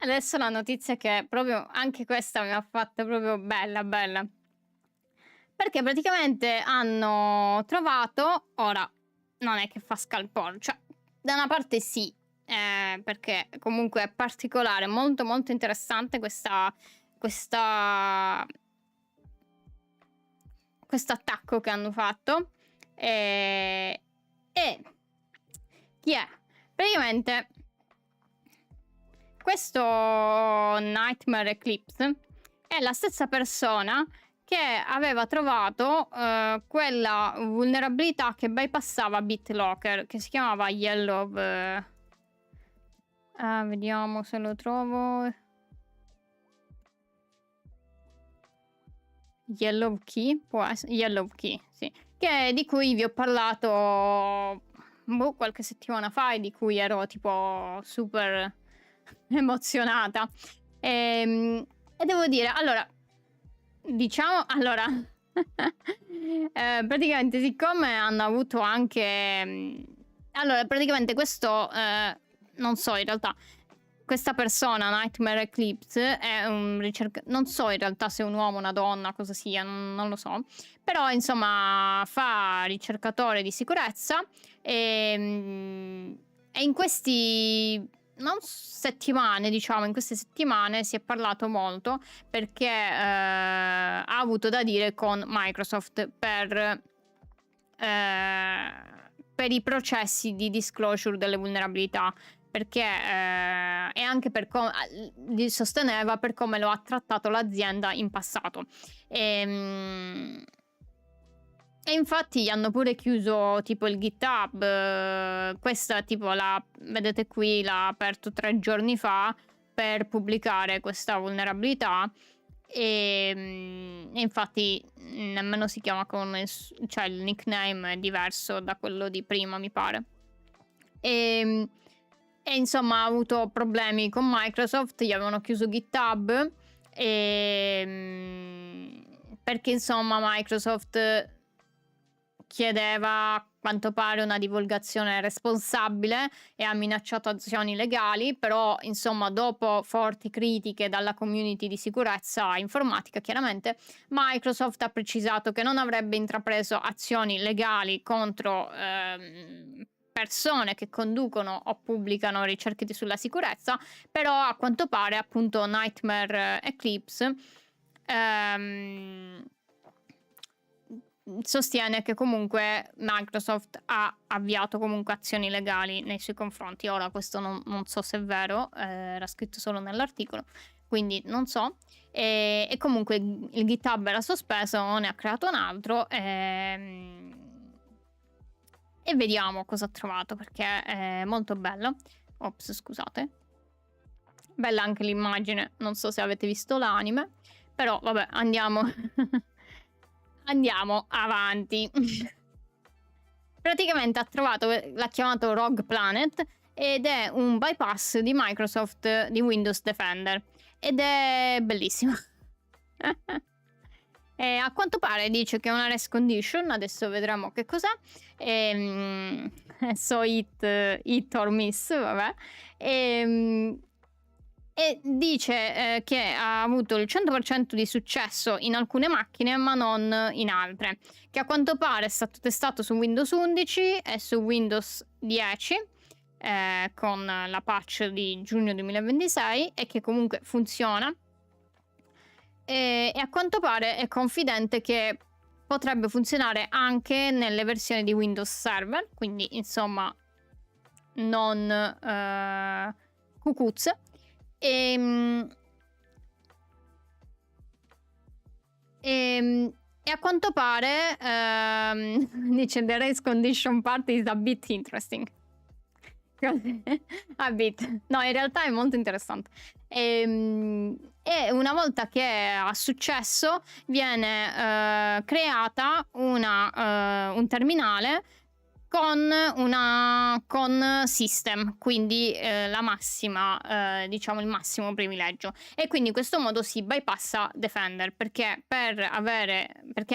Adesso la notizia che proprio anche questa mi ha fatto proprio bella, bella. Perché praticamente hanno trovato, ora non è che fa scalpore, cioè da una parte sì, perché comunque è particolare, molto molto interessante questo attacco che hanno fatto. E chi è? Praticamente questo Nightmare Eclipse è la stessa persona che aveva trovato quella vulnerabilità che bypassava BitLocker, che si chiamava Yellow. Vediamo se lo trovo. Yellow Key, può essere Yellow Key, sì, di cui vi ho parlato qualche settimana fa, e di cui ero tipo super emozionata. E devo dire, allora, praticamente siccome hanno avuto anche allora praticamente questo non so, in realtà questa persona, Nightmare Eclipse, è un non so in realtà se è un uomo, una donna, cosa sia, non lo so, però insomma fa ricercatore di sicurezza e in questi in queste settimane si è parlato molto, perché ha avuto da dire con Microsoft per i processi di disclosure delle vulnerabilità, perché e anche per come sosteneva, per come lo ha trattato l'azienda in passato. E E infatti hanno pure chiuso tipo il GitHub, questa tipo vedete qui, l'ha aperto 3 giorni fa per pubblicare questa vulnerabilità. E infatti nemmeno si chiama cioè il nickname è diverso da quello di prima, mi pare. E insomma ha avuto problemi con Microsoft, gli avevano chiuso GitHub perché insomma Microsoft chiedeva a quanto pare una divulgazione responsabile e ha minacciato azioni legali, però insomma dopo forti critiche dalla community di sicurezza informatica, chiaramente Microsoft ha precisato che non avrebbe intrapreso azioni legali contro persone che conducono o pubblicano ricerche sulla sicurezza, però a quanto pare appunto Nightmare Eclipse sostiene che comunque Microsoft ha avviato comunque azioni legali nei suoi confronti. Ora questo non so se è vero, era scritto solo nell'articolo, quindi non so. E comunque il GitHub era sospeso, ne ha creato un altro e vediamo cosa ha trovato, perché è molto bello. Ops, scusate. Bella anche l'immagine, non so se avete visto l'anime, però vabbè, andiamo avanti. Praticamente l'ha chiamato Rogue Planet ed è un bypass di Microsoft di Windows Defender ed è bellissimo. E a quanto pare dice che è una race condition, adesso vedremo che cos'è. So hit or miss, vabbè. E dice che ha avuto il 100% di successo in alcune macchine ma non in altre, che a quanto pare è stato testato su Windows 11 e su Windows 10 con la patch di giugno 2026 e che comunque funziona. E a quanto pare è confidente che potrebbe funzionare anche nelle versioni di Windows Server, quindi insomma non cucuzze. E a quanto pare dice the race condition part is a bit interesting. A bit. No, in realtà è molto interessante. E una volta che ha successo viene creata un terminale con system, quindi la massima, diciamo il massimo privilegio, e quindi in questo modo si bypassa Defender, perché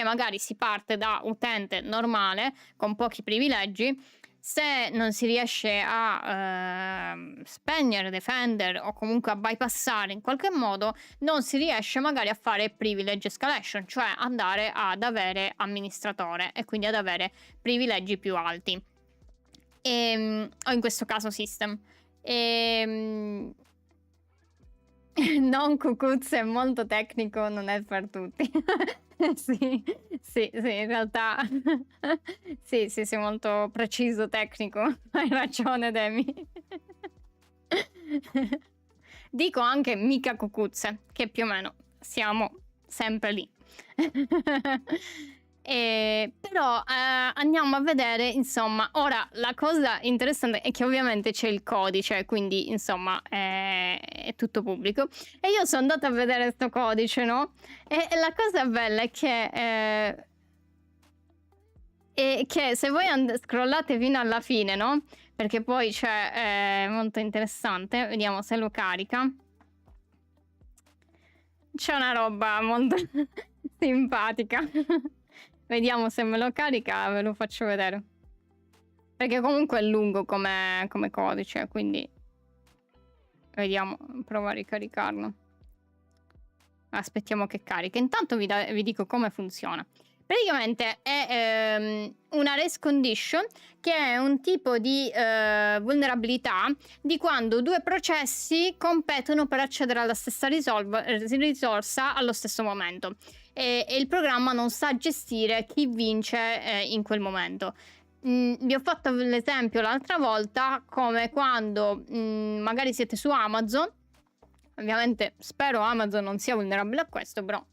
magari si parte da utente normale con pochi privilegi. Se non si riesce a spegnere Defender o comunque a bypassare in qualche modo, non si riesce magari a fare privilege escalation, cioè andare ad avere amministratore e quindi ad avere privilegi più alti. O in questo caso system. Non cucuzze, è molto tecnico, non è per tutti. Sì, in realtà sì, molto preciso, tecnico. Hai ragione, Demi. Dico anche mica cucuzze, che più o meno siamo sempre lì. Però andiamo a vedere, insomma, ora la cosa interessante è che ovviamente c'è il codice, quindi insomma è tutto pubblico. E io sono andata a vedere questo codice, no? E la cosa bella è che se voi scrollate fino alla fine, no? Perché poi c'è molto interessante, vediamo se lo carica. C'è una roba molto simpatica. Vediamo se me lo carica, ve lo faccio vedere. Perché comunque è lungo come codice, quindi vediamo, provo a ricaricarlo. Aspettiamo che carica. Intanto vi dico come funziona. Praticamente è una race condition, che è un tipo di vulnerabilità di quando due processi competono per accedere alla stessa risorsa allo stesso momento. E il programma non sa gestire chi vince in quel momento. Vi ho fatto l'esempio l'altra volta come quando magari siete su Amazon. Ovviamente spero Amazon non sia vulnerabile a questo, però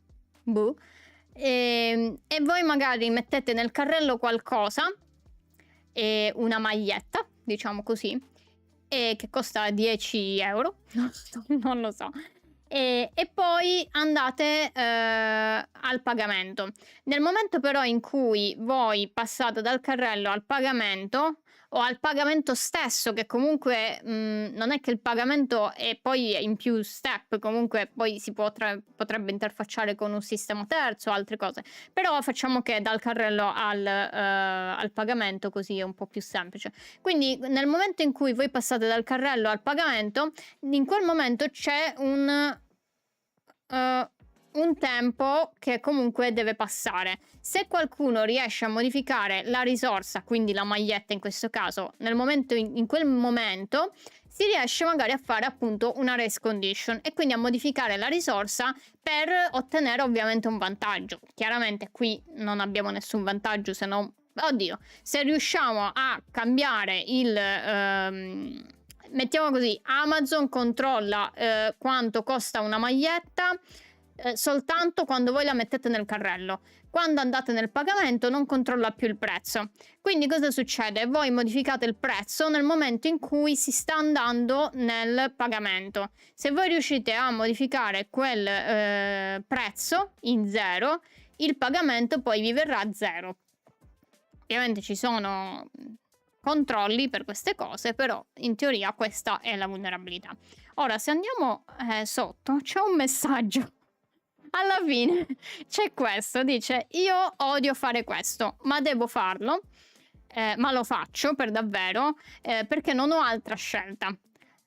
boh. E voi magari mettete nel carrello qualcosa, una maglietta, diciamo così, che costa 10 euro, non lo so. E poi andate al pagamento. Nel momento però in cui voi passate dal carrello al pagamento o al pagamento stesso, che comunque non è che il pagamento è poi in più step, comunque poi si potrebbe interfacciare con un sistema terzo o altre cose, però facciamo che dal carrello al pagamento, così è un po' più semplice. Quindi nel momento in cui voi passate dal carrello al pagamento, in quel momento c'è un tempo che comunque deve passare. Se qualcuno riesce a modificare la risorsa, quindi la maglietta in questo caso, in quel momento si riesce magari a fare appunto una race condition e quindi a modificare la risorsa per ottenere ovviamente un vantaggio. Chiaramente qui non abbiamo nessun vantaggio se non... Oddio, se riusciamo a cambiare mettiamo così, Amazon controlla quanto costa una maglietta soltanto quando voi la mettete nel carrello. Quando andate nel pagamento non controlla più il prezzo. Quindi cosa succede? Voi modificate il prezzo nel momento in cui si sta andando nel pagamento. Se voi riuscite a modificare quel prezzo in 0, il pagamento poi vi verrà 0. Ovviamente ci sono controlli per queste cose, però in teoria questa è la vulnerabilità. Ora, se andiamo sotto, c'è un messaggio. Alla fine c'è questo, dice: io odio fare questo, ma devo farlo, ma lo faccio per davvero, perché non ho altra scelta.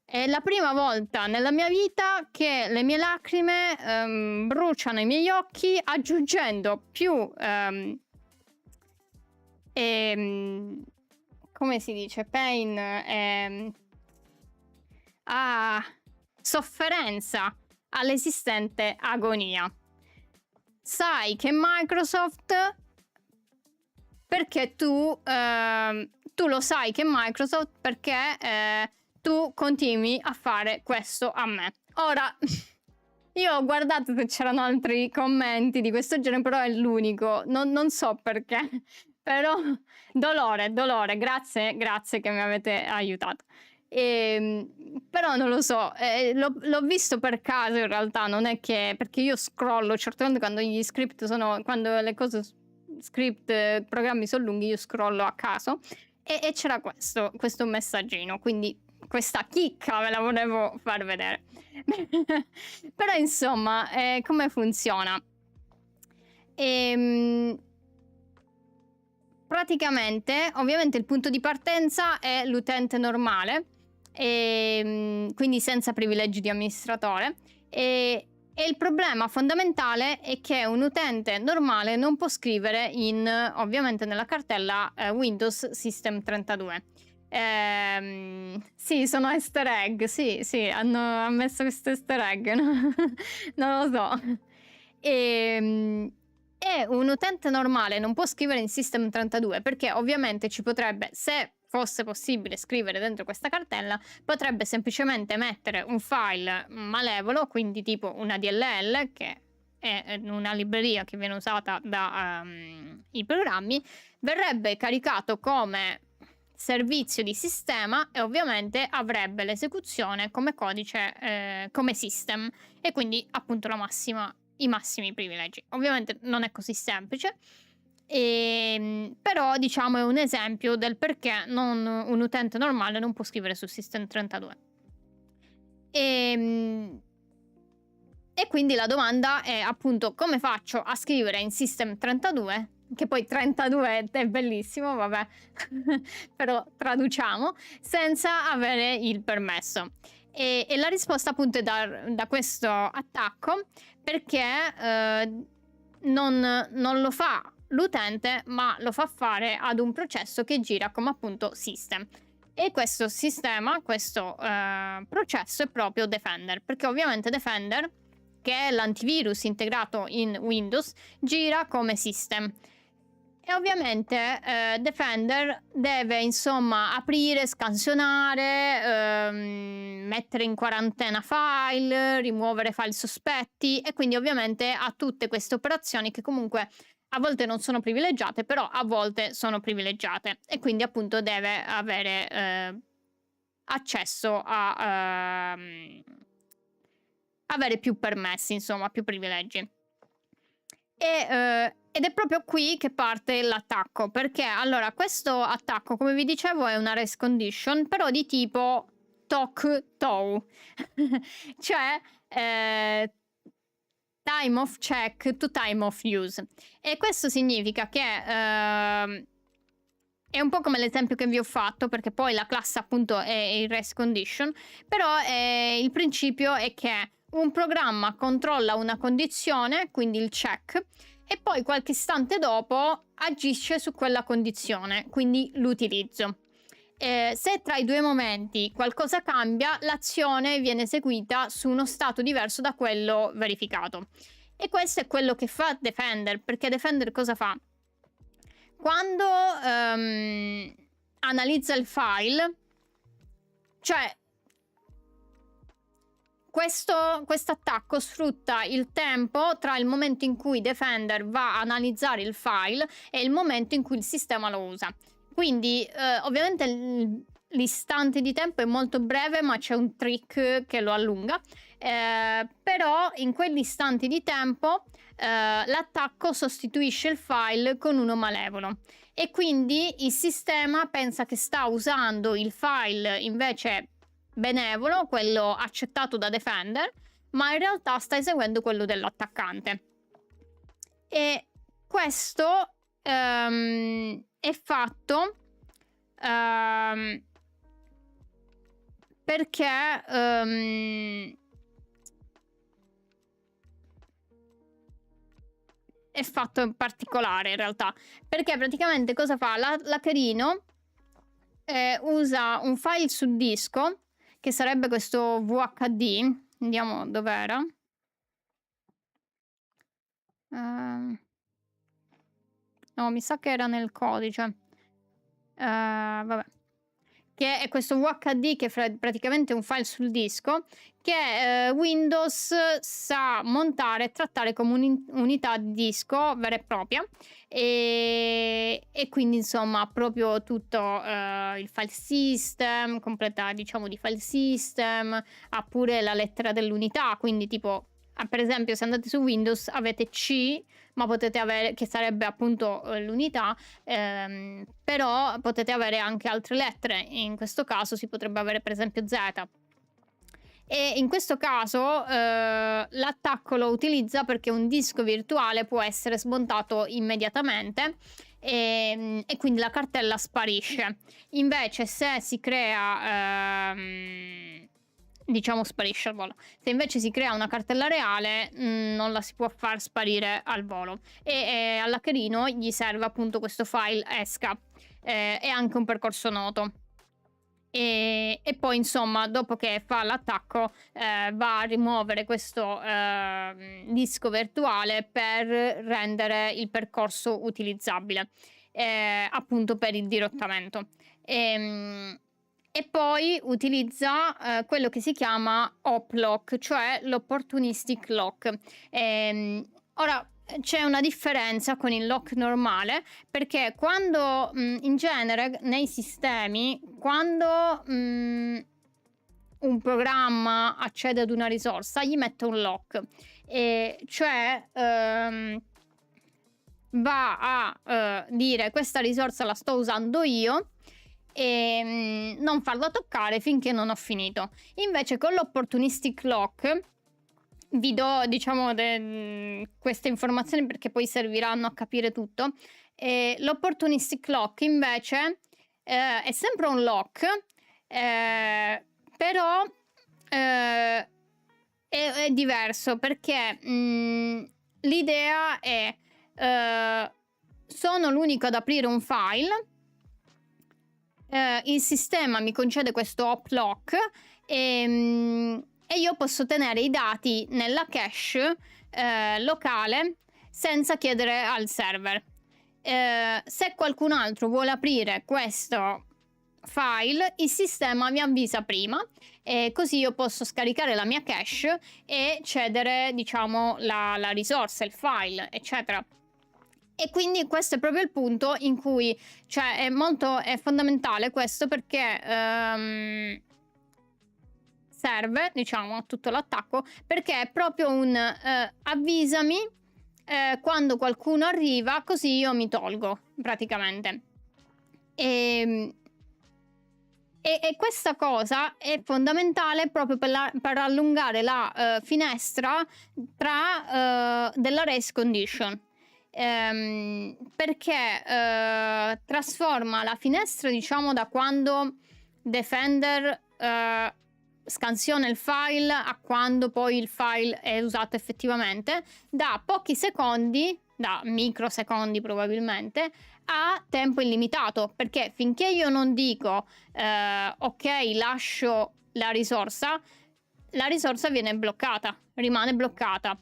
È la prima volta nella mia vita che le mie lacrime bruciano i miei occhi, aggiungendo più come si dice, pain, sofferenza all'esistente agonia. Sai che Microsoft, perché tu lo sai che Microsoft, perché tu continui a fare questo a me. Ora, io ho guardato se c'erano altri commenti di questo genere, però è l'unico, non so perché, però dolore, grazie che mi avete aiutato. Però non lo so, l'ho visto per caso in realtà, non è che, perché io scrollo certamente quando gli script quando le cose script, programmi sono lunghi, io scrollo a caso e c'era questo messaggino, quindi questa chicca ve la volevo far vedere. Però insomma, come funziona? Praticamente, ovviamente il punto di partenza è l'utente normale, quindi senza privilegi di amministratore, e il problema fondamentale è che un utente normale non può scrivere ovviamente nella cartella Windows System 32. Sì, sono easter egg, sì, hanno ammesso questo easter egg, no? Non lo so. E un utente normale non può scrivere in System 32 perché ovviamente ci potrebbe, se fosse possibile scrivere dentro questa cartella, potrebbe semplicemente mettere un file malevolo, quindi tipo una DLL, che è una libreria che viene usata dai programmi, verrebbe caricato come servizio di sistema e ovviamente avrebbe l'esecuzione come codice, come system, e quindi appunto i massimi privilegi. Ovviamente non è così semplice, però diciamo è un esempio del perché un utente normale non può scrivere su System 32. E quindi la domanda è appunto: come faccio a scrivere in System 32, che poi 32 è bellissimo, vabbè, però traduciamo, senza avere il permesso? E la risposta appunto è da questo attacco, perché non lo fa l'utente, ma lo fa fare ad un processo che gira come appunto system. E questo sistema, questo processo è proprio Defender, perché ovviamente Defender, che è l'antivirus integrato in Windows, gira come system. E ovviamente Defender deve insomma aprire, scansionare, mettere in quarantena file, rimuovere file sospetti e quindi ovviamente ha tutte queste operazioni che comunque a volte non sono privilegiate, però a volte sono privilegiate e quindi appunto deve avere accesso a avere più permessi, insomma, più privilegi. Ed è proprio qui che parte l'attacco, perché allora questo attacco, come vi dicevo, è una race condition, però di tipo TOC-TOW, cioè time of check to time of use. E questo significa che è un po' come l'esempio che vi ho fatto, perché poi la classe appunto è il race condition, però il principio è che un programma controlla una condizione, quindi il check, e poi qualche istante dopo agisce su quella condizione, quindi l'utilizzo. Se tra i due momenti qualcosa cambia, l'azione viene eseguita su uno stato diverso da quello verificato. E questo è quello che fa Defender, perché Defender cosa fa? Quando analizza il file, cioè questo attacco sfrutta il tempo tra il momento in cui Defender va a analizzare il file e il momento in cui il sistema lo usa. Quindi ovviamente l'istante di tempo è molto breve, ma c'è un trick che lo allunga. Però in quell'istante di tempo l'attacco sostituisce il file con uno malevolo e quindi il sistema pensa che sta usando il file invece benevolo, quello accettato da Defender, ma in realtà sta eseguendo quello dell'attaccante. E questo è fatto perché è fatto in particolare in realtà, perché praticamente cosa fa? L'hackerino usa un file su disco, che sarebbe questo VHD, vediamo dov'era. No, mi sa che era nel codice. Vabbè. Che è questo VHD che è praticamente un file sul disco che Windows sa montare e trattare come un'unità di disco vera e propria e quindi insomma ha proprio tutto il file system, completa diciamo di file system, ha pure la lettera dell'unità, quindi tipo per esempio se andate su Windows avete C, ma potete avere, che sarebbe appunto l'unità, però potete avere anche altre lettere, in questo caso si potrebbe avere per esempio Z. E in questo caso l'attacco lo utilizza perché un disco virtuale può essere smontato immediatamente e quindi la cartella sparisce. Invece se si crea diciamo sparisce al volo. Se invece si crea una cartella reale non la si può far sparire al volo e all'hackerino gli serve appunto questo file esca e anche un percorso noto. E poi insomma dopo che fa l'attacco va a rimuovere questo disco virtuale per rendere il percorso utilizzabile appunto per il dirottamento. E poi utilizza quello che si chiama op lock, cioè l'opportunistic lock. Ora c'è una differenza con il lock normale, perché quando in genere nei sistemi, quando un programma accede ad una risorsa, gli mette un lock, cioè va a dire questa risorsa la sto usando io e non farla toccare finché non ho finito. Invece con l'opportunistic lock vi do diciamo queste informazioni perché poi serviranno a capire tutto. L'opportunistic lock invece è sempre un lock, però è diverso perché l'idea è sono l'unico ad aprire un file, il sistema mi concede questo op lock e io posso tenere i dati nella cache locale senza chiedere al server. se qualcun altro vuole aprire questo file, il sistema mi avvisa prima, e così io posso scaricare la mia cache e cedere, diciamo, la risorsa, il file, eccetera. E quindi questo è proprio il punto in cui, cioè, è fondamentale questo, perché serve, diciamo, a tutto l'attacco, perché è proprio un avvisami quando qualcuno arriva, così io mi tolgo praticamente. E questa cosa è fondamentale proprio per allungare la finestra della race condition. Perché trasforma la finestra, diciamo, da quando Defender scansiona il file a quando poi il file è usato effettivamente, da pochi secondi, da microsecondi probabilmente, a tempo illimitato, perché finché io non dico ok, lascio la risorsa viene bloccata, rimane bloccata.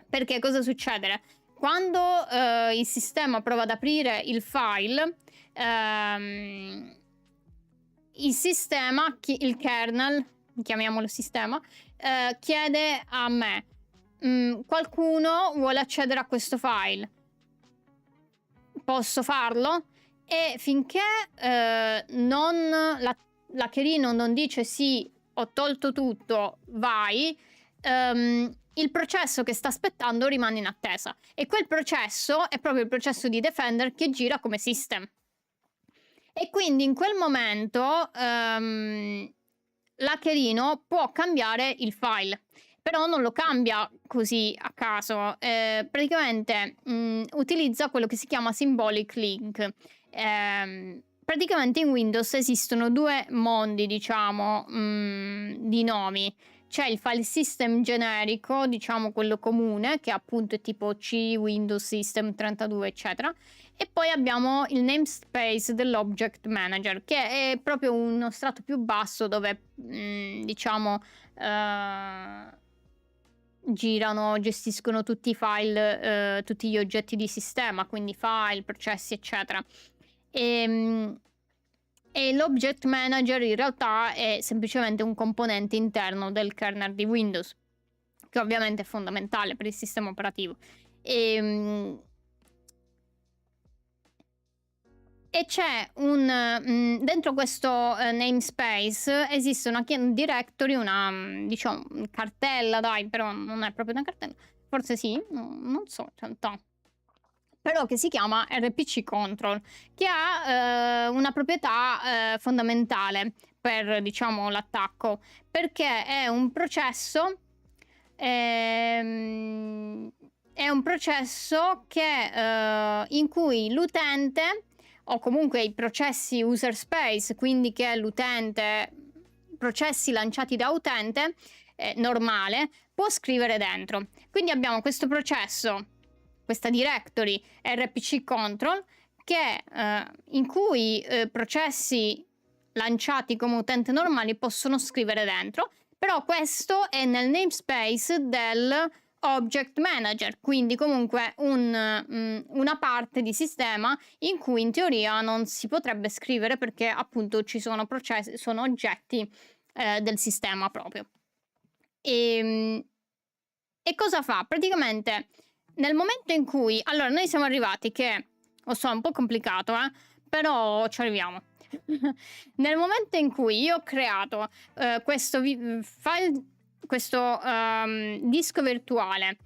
Perché cosa succede? Quando il sistema prova ad aprire il file, il sistema, il kernel, chiamiamolo sistema, chiede a me, qualcuno vuole accedere a questo file, posso farlo? E finché l'hackerino non dice sì, ho tolto tutto, vai, il processo che sta aspettando rimane in attesa, e quel processo è proprio il processo di Defender che gira come system. E quindi in quel momento l'hackerino può cambiare il file, però non lo cambia così a caso. Praticamente utilizza quello che si chiama symbolic link. Praticamente in Windows esistono due mondi, diciamo, di nomi. C'è il file system generico, diciamo quello comune, che appunto è tipo C, Windows System 32, eccetera. E poi abbiamo il namespace dell'Object Manager, che è proprio uno strato più basso dove, diciamo, gestiscono tutti i file, tutti gli oggetti di sistema, quindi file, processi, eccetera. E l'Object Manager in realtà è semplicemente un componente interno del kernel di Windows, che ovviamente è fondamentale per il sistema operativo. E c'è dentro questo namespace esiste una directory, una diciamo cartella, dai, però non è proprio una cartella, forse sì, non so in realtà, però che si chiama RPC control, che ha una proprietà fondamentale per, diciamo, l'attacco, perché è un processo che in cui l'utente, o comunque i processi user space, quindi che l'utente, processi lanciati da utente normale, può scrivere dentro. Quindi abbiamo questo processo, questa directory RPC control, in cui processi lanciati come utente normali possono scrivere dentro, però questo è nel namespace del Object Manager, quindi comunque una parte di sistema in cui in teoria non si potrebbe scrivere, perché appunto ci sono processi, sono oggetti del sistema proprio. E cosa fa? Praticamente nel momento in cui, allora, noi siamo arrivati che, lo so, è un po' complicato, però ci arriviamo. Nel momento in cui io ho creato questo file, questo disco virtuale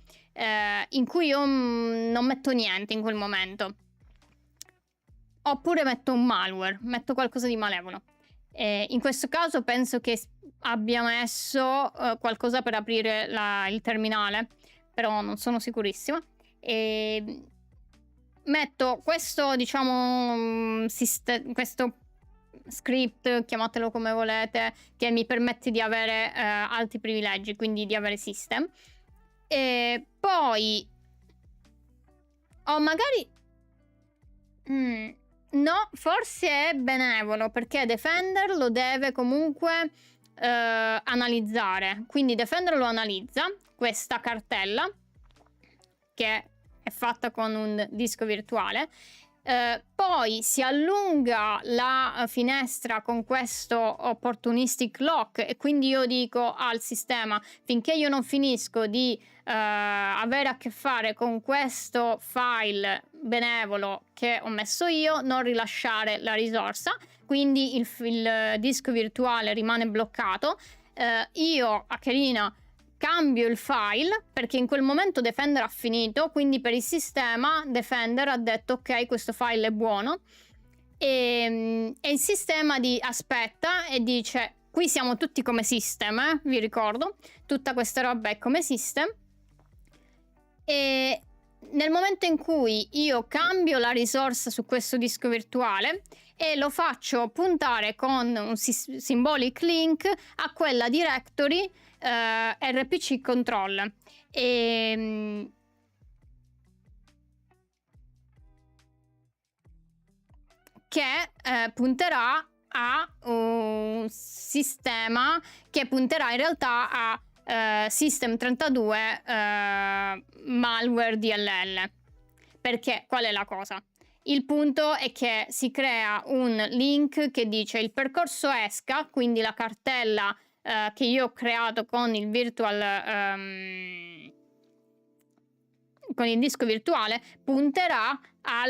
in cui io non metto niente in quel momento, oppure metto un malware, metto qualcosa di malevolo, in questo caso penso che abbia messo qualcosa per aprire il terminale, però non sono sicurissima, e metto questo, diciamo, questo script, chiamatelo come volete, che mi permette di avere altri privilegi, quindi di avere system. E poi magari no, forse è benevolo, perché Defender lo deve comunque analizzare, quindi Defender lo analizza, questa cartella, che è fatta con un disco virtuale. Poi si allunga la finestra con questo opportunistic lock, e quindi io dico al sistema: finché io non finisco di avere a che fare con questo file benevolo che ho messo io, non rilasciare la risorsa. Quindi il disco virtuale rimane bloccato. Io, Hackerina, cambio il file perché in quel momento Defender ha finito, quindi per il sistema Defender ha detto ok, questo file è buono, e il sistema aspetta e dice: qui siamo tutti come system, vi ricordo, tutta questa roba è come system. E nel momento in cui io cambio la risorsa su questo disco virtuale e lo faccio puntare con un symbolic link a quella directory RPC control, che punterà a un sistema che punterà in realtà a System32 malware DLL. Perché qual è la cosa? Il punto è che si crea un link che dice il percorso ESCA, quindi la cartella che io ho creato con il con il disco virtuale, punterà a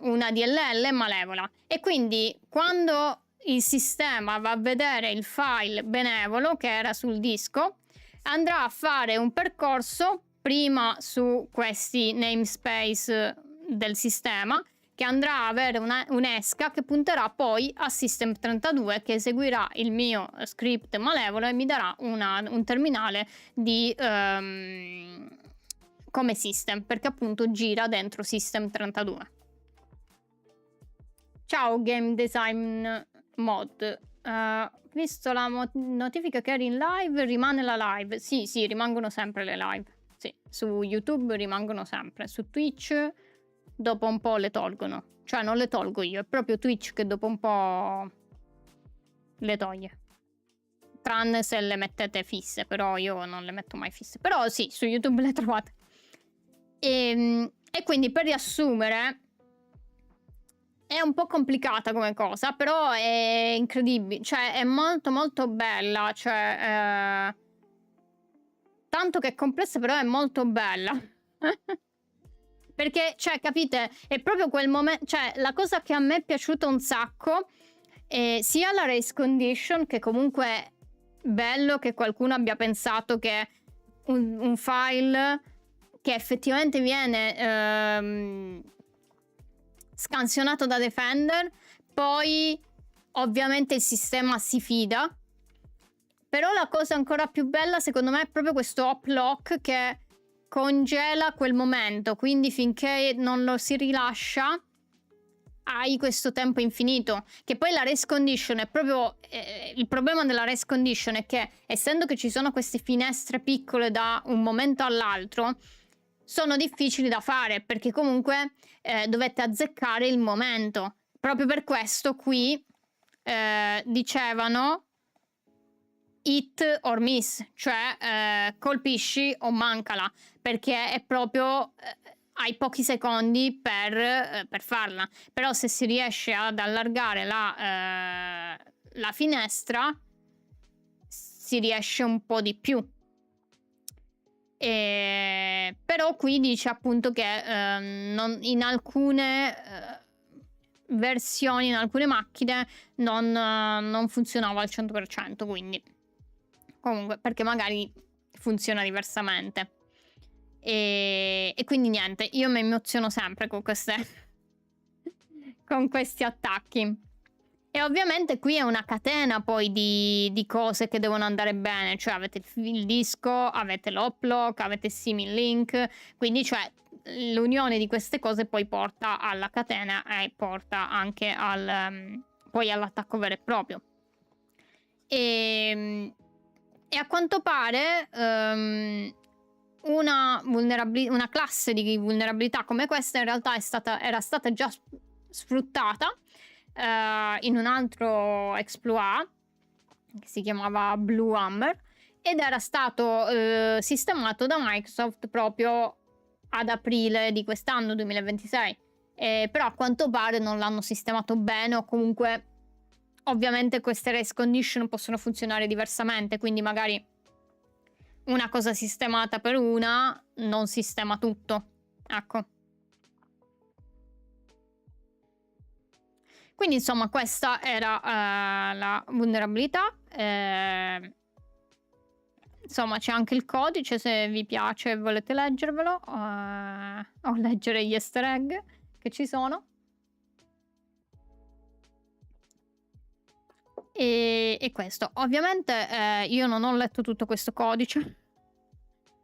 una DLL malevola, e quindi quando il sistema va a vedere il file benevolo che era sul disco, andrà a fare un percorso prima su questi namespace del sistema, che andrà a avere un'esca che punterà poi a System32, che eseguirà il mio script malevolo e mi darà un terminale di come system, perché appunto gira dentro System32. Ciao Game Design Mod, visto la notifica che eri in live, rimane la live? Sì, rimangono sempre le live. Sì, su YouTube rimangono sempre, su Twitch dopo un po' le tolgono. Cioè non le tolgo io, è proprio Twitch che dopo un po' le toglie. Tranne se le mettete fisse, però io non le metto mai fisse. Però sì, su YouTube le trovate. E quindi, per riassumere, è un po' complicata come cosa, però è incredibile, cioè è molto molto bella, cioè tanto che è complessa, però è molto bella. Perché, cioè, capite, è proprio quel momento, cioè la cosa che a me è piaciuta un sacco è sia la race condition, che comunque è bello che qualcuno abbia pensato che un file che effettivamente viene scansionato da Defender, poi ovviamente il sistema si fida. Però la cosa ancora più bella secondo me è proprio questo hop lock che congela quel momento, quindi finché non lo si rilascia hai questo tempo infinito. Che poi la race condition è proprio il problema della race condition è che, essendo che ci sono queste finestre piccole da un momento all'altro, sono difficili da fare, perché comunque dovete azzeccare il momento. Proprio per questo qui dicevano hit or miss, cioè colpisci o mancala, perché è proprio hai pochi secondi per farla. Però se si riesce ad allargare la finestra, si riesce un po' di più. Però qui dice appunto che in alcune versioni, in alcune macchine non funzionava al 100%, quindi comunque, perché magari funziona diversamente. E quindi niente, io mi emoziono sempre con con questi attacchi. E ovviamente qui è una catena poi di cose che devono andare bene, cioè avete il disco, avete l'Hoplock, avete il Similink, quindi cioè l'unione di queste cose poi porta alla catena e porta anche poi all'attacco vero e proprio. E a quanto pare una classe di vulnerabilità come questa in realtà era stata già sfruttata in un altro exploit che si chiamava Blue Hammer, ed era stato sistemato da Microsoft proprio ad aprile di quest'anno, 2026. Però a quanto pare non l'hanno sistemato bene, o comunque ovviamente queste race condition possono funzionare diversamente, quindi magari una cosa sistemata per una non sistema tutto. Ecco. Quindi insomma questa era la vulnerabilità. Insomma c'è anche il codice se vi piace e volete leggervelo, o leggere gli easter egg che ci sono. E questo. Ovviamente io non ho letto tutto questo codice,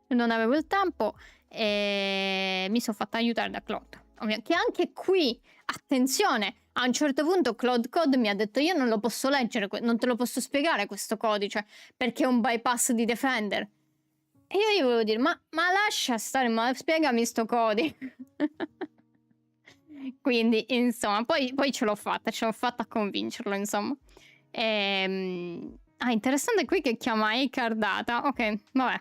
non avevo il tempo e mi sono fatta aiutare da Claude. Che anche qui, attenzione, a un certo punto Claude Code mi ha detto io non lo posso leggere, non te lo posso spiegare questo codice perché è un bypass di Defender. E io gli volevo dire, ma lascia stare, ma spiegami sto codice. Quindi, insomma, poi ce l'ho fatta a convincerlo, insomma. Interessante qui che chiama Icar Data. Ok, vabbè.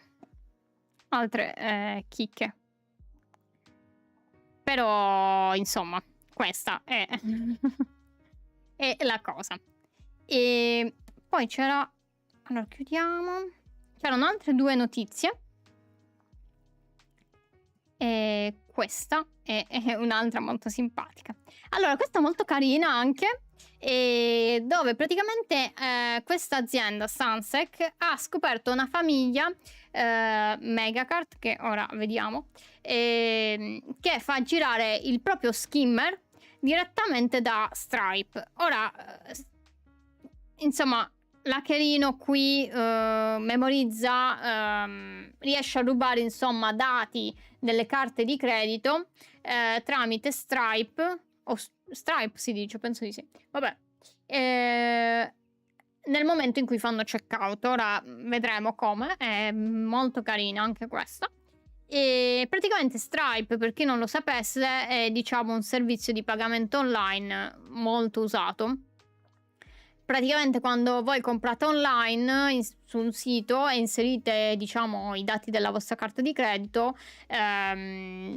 Altre chicche. Però, insomma, questa è, è la cosa. E poi c'era... Allora, chiudiamo. C'erano altre 2 notizie. E questa è un'altra molto simpatica. Allora, questa è molto carina anche, dove praticamente questa azienda, Sunsec, ha scoperto una famiglia, Megacard, che ora vediamo, che fa girare il proprio skimmer direttamente da Stripe. Ora, insomma, l'hackerino qui memorizza, riesce a rubare insomma dati delle carte di credito tramite Stripe, o Stripe si dice, penso di sì. Vabbè, nel momento in cui fanno checkout. Ora vedremo come, è molto carina anche questa. E praticamente Stripe, per chi non lo sapesse, è diciamo un servizio di pagamento online molto usato. Praticamente quando voi comprate online su un sito e inserite diciamo i dati della vostra carta di credito,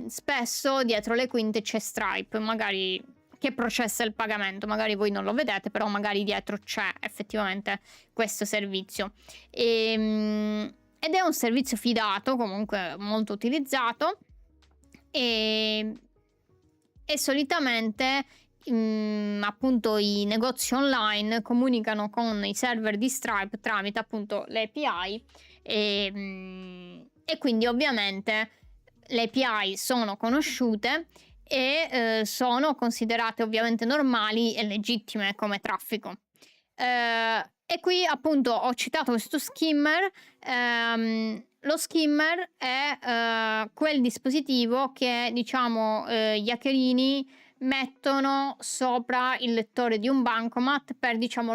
spesso dietro le quinte c'è Stripe, magari che processa il pagamento, magari voi non lo vedete, però magari dietro c'è effettivamente questo servizio. Ed è un servizio fidato, comunque molto utilizzato, e solitamente appunto i negozi online comunicano con i server di Stripe tramite appunto le API e quindi ovviamente le API sono conosciute e sono considerate ovviamente normali e legittime come traffico. E qui appunto ho citato questo skimmer. Lo skimmer è quel dispositivo che diciamo gli hackerini mettono sopra il lettore di un bancomat per diciamo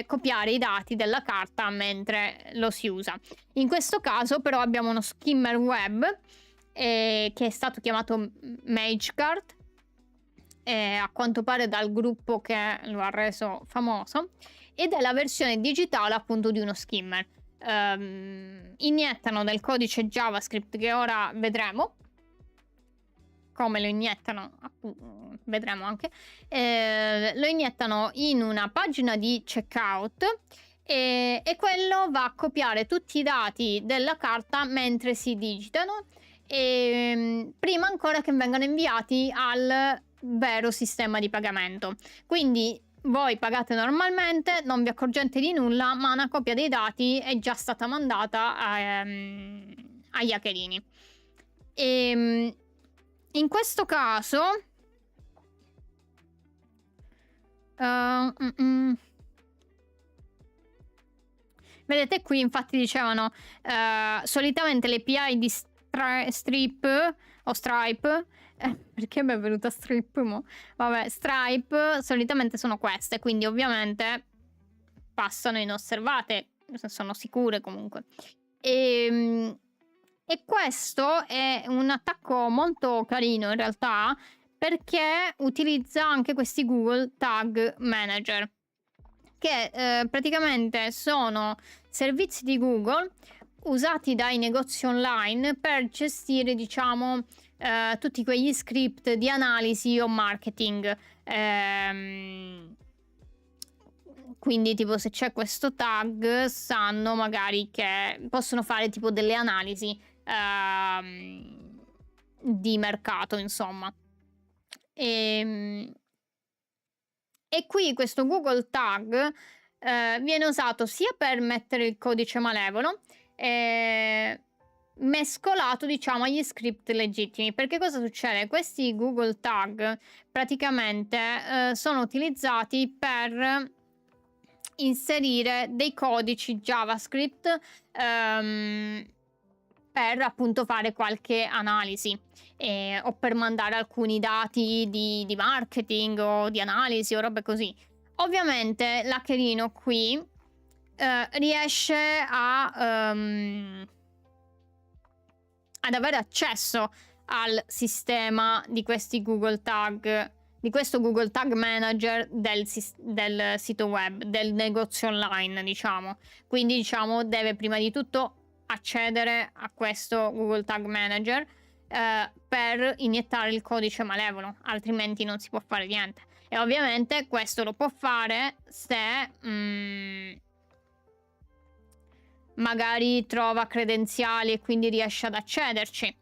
copiare i dati della carta mentre lo si usa. In questo caso però abbiamo uno skimmer web che è stato chiamato MageCard, a quanto pare dal gruppo che lo ha reso famoso, ed è la versione digitale appunto di uno skimmer. Iniettano del codice JavaScript che ora vedremo come lo iniettano, vedremo anche, lo iniettano in una pagina di checkout e quello va a copiare tutti i dati della carta mentre si digitano, prima ancora che vengano inviati al vero sistema di pagamento. Quindi voi pagate normalmente, non vi accorgete di nulla, ma una copia dei dati è già stata mandata agli hackerini. In questo caso vedete qui infatti dicevano solitamente le API di Stripe o Stripe perché mi è venuta Strip mo? Vabbè, Stripe solitamente sono queste, quindi ovviamente passano inosservate, sono sicure comunque. E questo è un attacco molto carino in realtà, perché utilizza anche questi Google Tag Manager, che praticamente sono servizi di Google usati dai negozi online per gestire, diciamo, tutti quegli script di analisi o marketing. Quindi tipo se c'è questo tag sanno magari che possono fare tipo delle analisi di mercato, insomma. E qui questo Google Tag viene usato sia per mettere il codice malevolo, mescolato diciamo agli script legittimi. Perché cosa succede? Questi Google Tag praticamente sono utilizzati per inserire dei codici JavaScript per appunto fare qualche analisi o per mandare alcuni dati di marketing o di analisi o robe così. Ovviamente l'hackerino qui riesce ad avere accesso al sistema di questi Google Tag, di questo Google Tag Manager del sito web, del negozio online, diciamo. Quindi, diciamo, deve prima di tutto accedere a questo Google Tag Manager per iniettare il codice malevolo, altrimenti non si può fare niente. E ovviamente questo lo può fare se magari trova credenziali e quindi riesce ad accederci,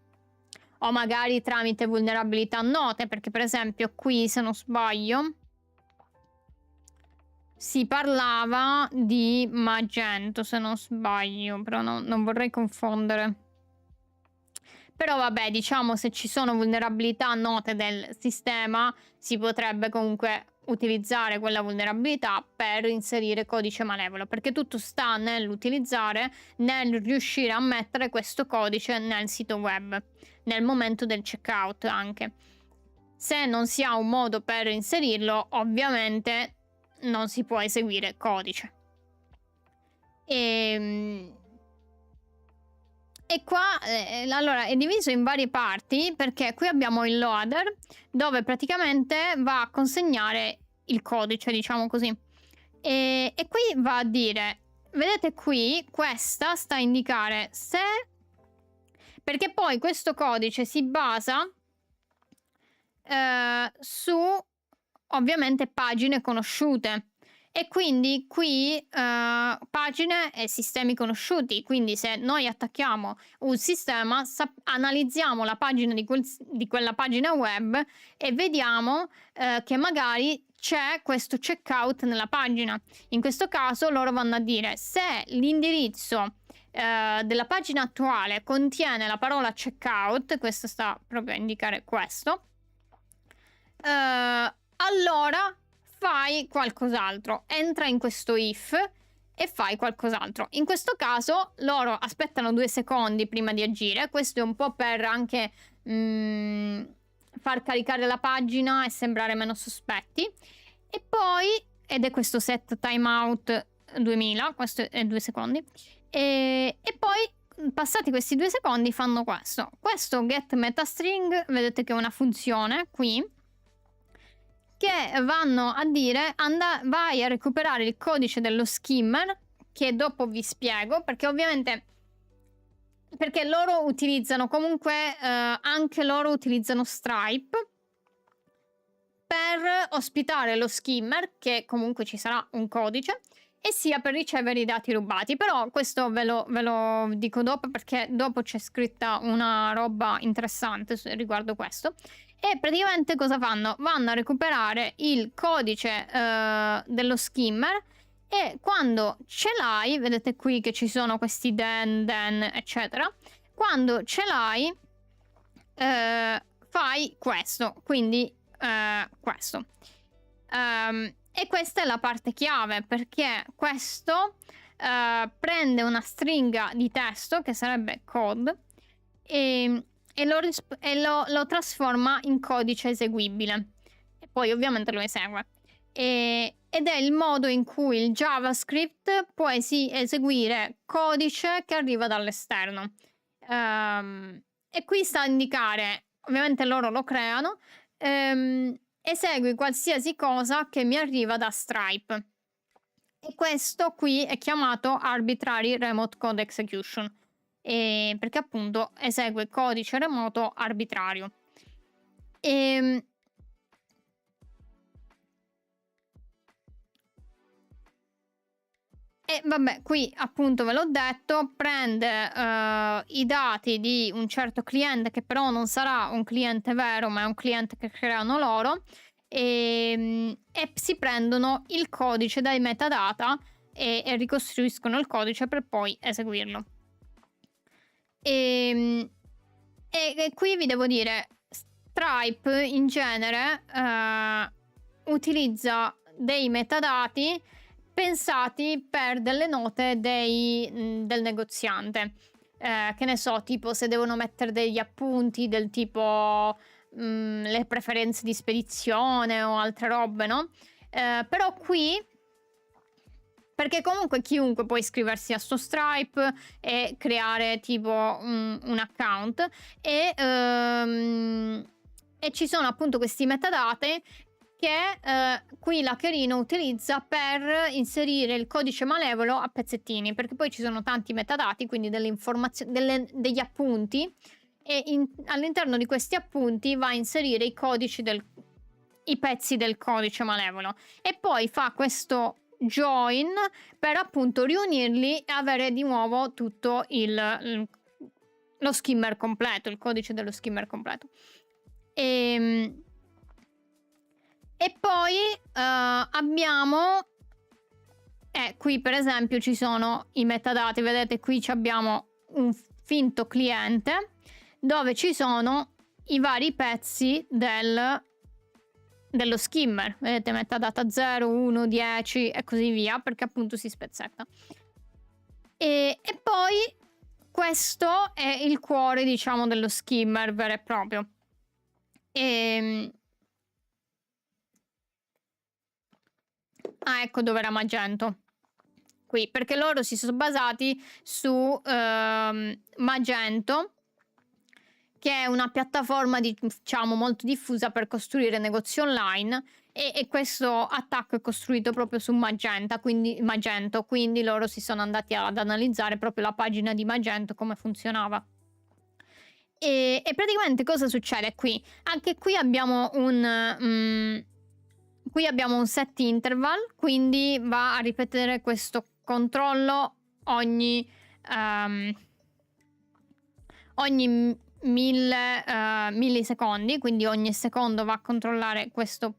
o magari tramite vulnerabilità note, perché per esempio qui, se non sbaglio, si parlava di Magento, se non sbaglio, però non vorrei confondere. Però vabbè, diciamo, se ci sono vulnerabilità note del sistema, si potrebbe comunque utilizzare quella vulnerabilità per inserire codice malevolo, perché tutto sta nell'utilizzare, nel riuscire a mettere questo codice nel sito web, nel momento del checkout anche. Se non si ha un modo per inserirlo, ovviamente non si può eseguire codice. E qua allora è diviso in varie parti, perché qui abbiamo il loader dove praticamente va a consegnare il codice, diciamo così. E qui va a dire, vedete qui, questa sta a indicare se, perché poi questo codice si basa su ovviamente pagine conosciute. E quindi qui pagine e sistemi conosciuti. Quindi se noi attacchiamo un sistema, analizziamo la pagina di quella pagina web e vediamo che magari c'è questo checkout nella pagina. In questo caso loro vanno a dire se l'indirizzo della pagina attuale contiene la parola checkout, questo sta proprio a indicare questo, allora fai qualcos'altro, entra in questo if e fai qualcos'altro. In questo caso loro aspettano 2 secondi prima di agire, questo è un po' per anche far caricare la pagina e sembrare meno sospetti. E poi, ed è questo set timeout 2000, questo è 2 secondi, e poi passati questi 2 secondi fanno questo. Questo get metastring, vedete che è una funzione qui, che vanno a dire vai a recuperare il codice dello skimmer, che dopo vi spiego, perché ovviamente perché loro utilizzano comunque anche loro utilizzano Stripe per ospitare lo skimmer, che comunque ci sarà un codice, e sia per ricevere i dati rubati. Però questo ve lo dico dopo, perché dopo c'è scritta una roba interessante riguardo questo. E praticamente cosa fanno? Vanno a recuperare il codice dello skimmer, e quando ce l'hai, vedete qui che ci sono questi den, eccetera, quando ce l'hai fai questo, quindi questo. E questa è la parte chiave, perché questo prende una stringa di testo, che sarebbe code, e lo trasforma in codice eseguibile, e poi ovviamente lo esegue, ed è il modo in cui il JavaScript può eseguire codice che arriva dall'esterno. E qui sta a indicare, ovviamente loro lo creano, esegui qualsiasi cosa che mi arriva da Stripe, e questo qui è chiamato Arbitrary Remote Code Execution. perché appunto esegue codice remoto arbitrario. Ehm E vabbè, qui appunto ve l'ho detto, prende, i dati di un certo cliente che però non sarà un cliente vero, ma è un cliente che creano loro, e si prendono il codice dai metadata e ricostruiscono il codice per poi eseguirlo. Ehm, e qui vi devo dire, Stripe in genere, utilizza dei metadati pensati per delle note del negoziante. Che ne so, tipo se devono mettere degli appunti del tipo, le preferenze di spedizione o altre robe, no, però qui perché comunque chiunque può iscriversi a sto Stripe e creare tipo un account e ci sono appunto questi metadate che qui l'hackerino utilizza per inserire il codice malevolo a pezzettini, perché poi ci sono tanti metadati, quindi degli appunti, e all'interno di questi appunti va a inserire i pezzi del codice malevolo e poi fa questo join per appunto riunirli e avere di nuovo tutto lo skimmer completo, il codice dello skimmer completo. E poi abbiamo qui per esempio ci sono i metadati, vedete qui abbiamo un finto cliente dove ci sono i vari pezzi dello skimmer, vedete metadata 0, 1, 10 e così via, perché appunto si spezzetta. E poi questo è il cuore, diciamo, dello skimmer vero e proprio. Ecco dove era Magento. Qui, perché loro si sono basati su Magento, che è una piattaforma diciamo molto diffusa per costruire negozi online e questo attacco è costruito proprio su Magento, quindi loro si sono andati ad analizzare proprio la pagina di Magento come funzionava. E praticamente cosa succede qui? Anche qui abbiamo un set interval, quindi va a ripetere questo controllo ogni 1000 millisecondi, quindi ogni secondo va a controllare questo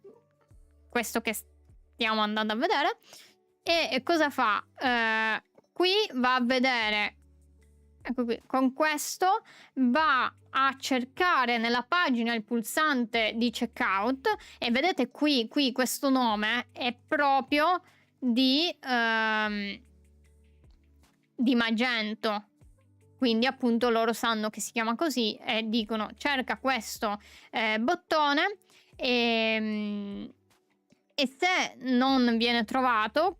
che stiamo andando a vedere. E cosa fa? Qui va a vedere, ecco qui, con questo va a cercare nella pagina il pulsante di checkout e vedete qui questo nome è proprio di Magento, quindi appunto loro sanno che si chiama così e dicono cerca questo bottone e se non viene trovato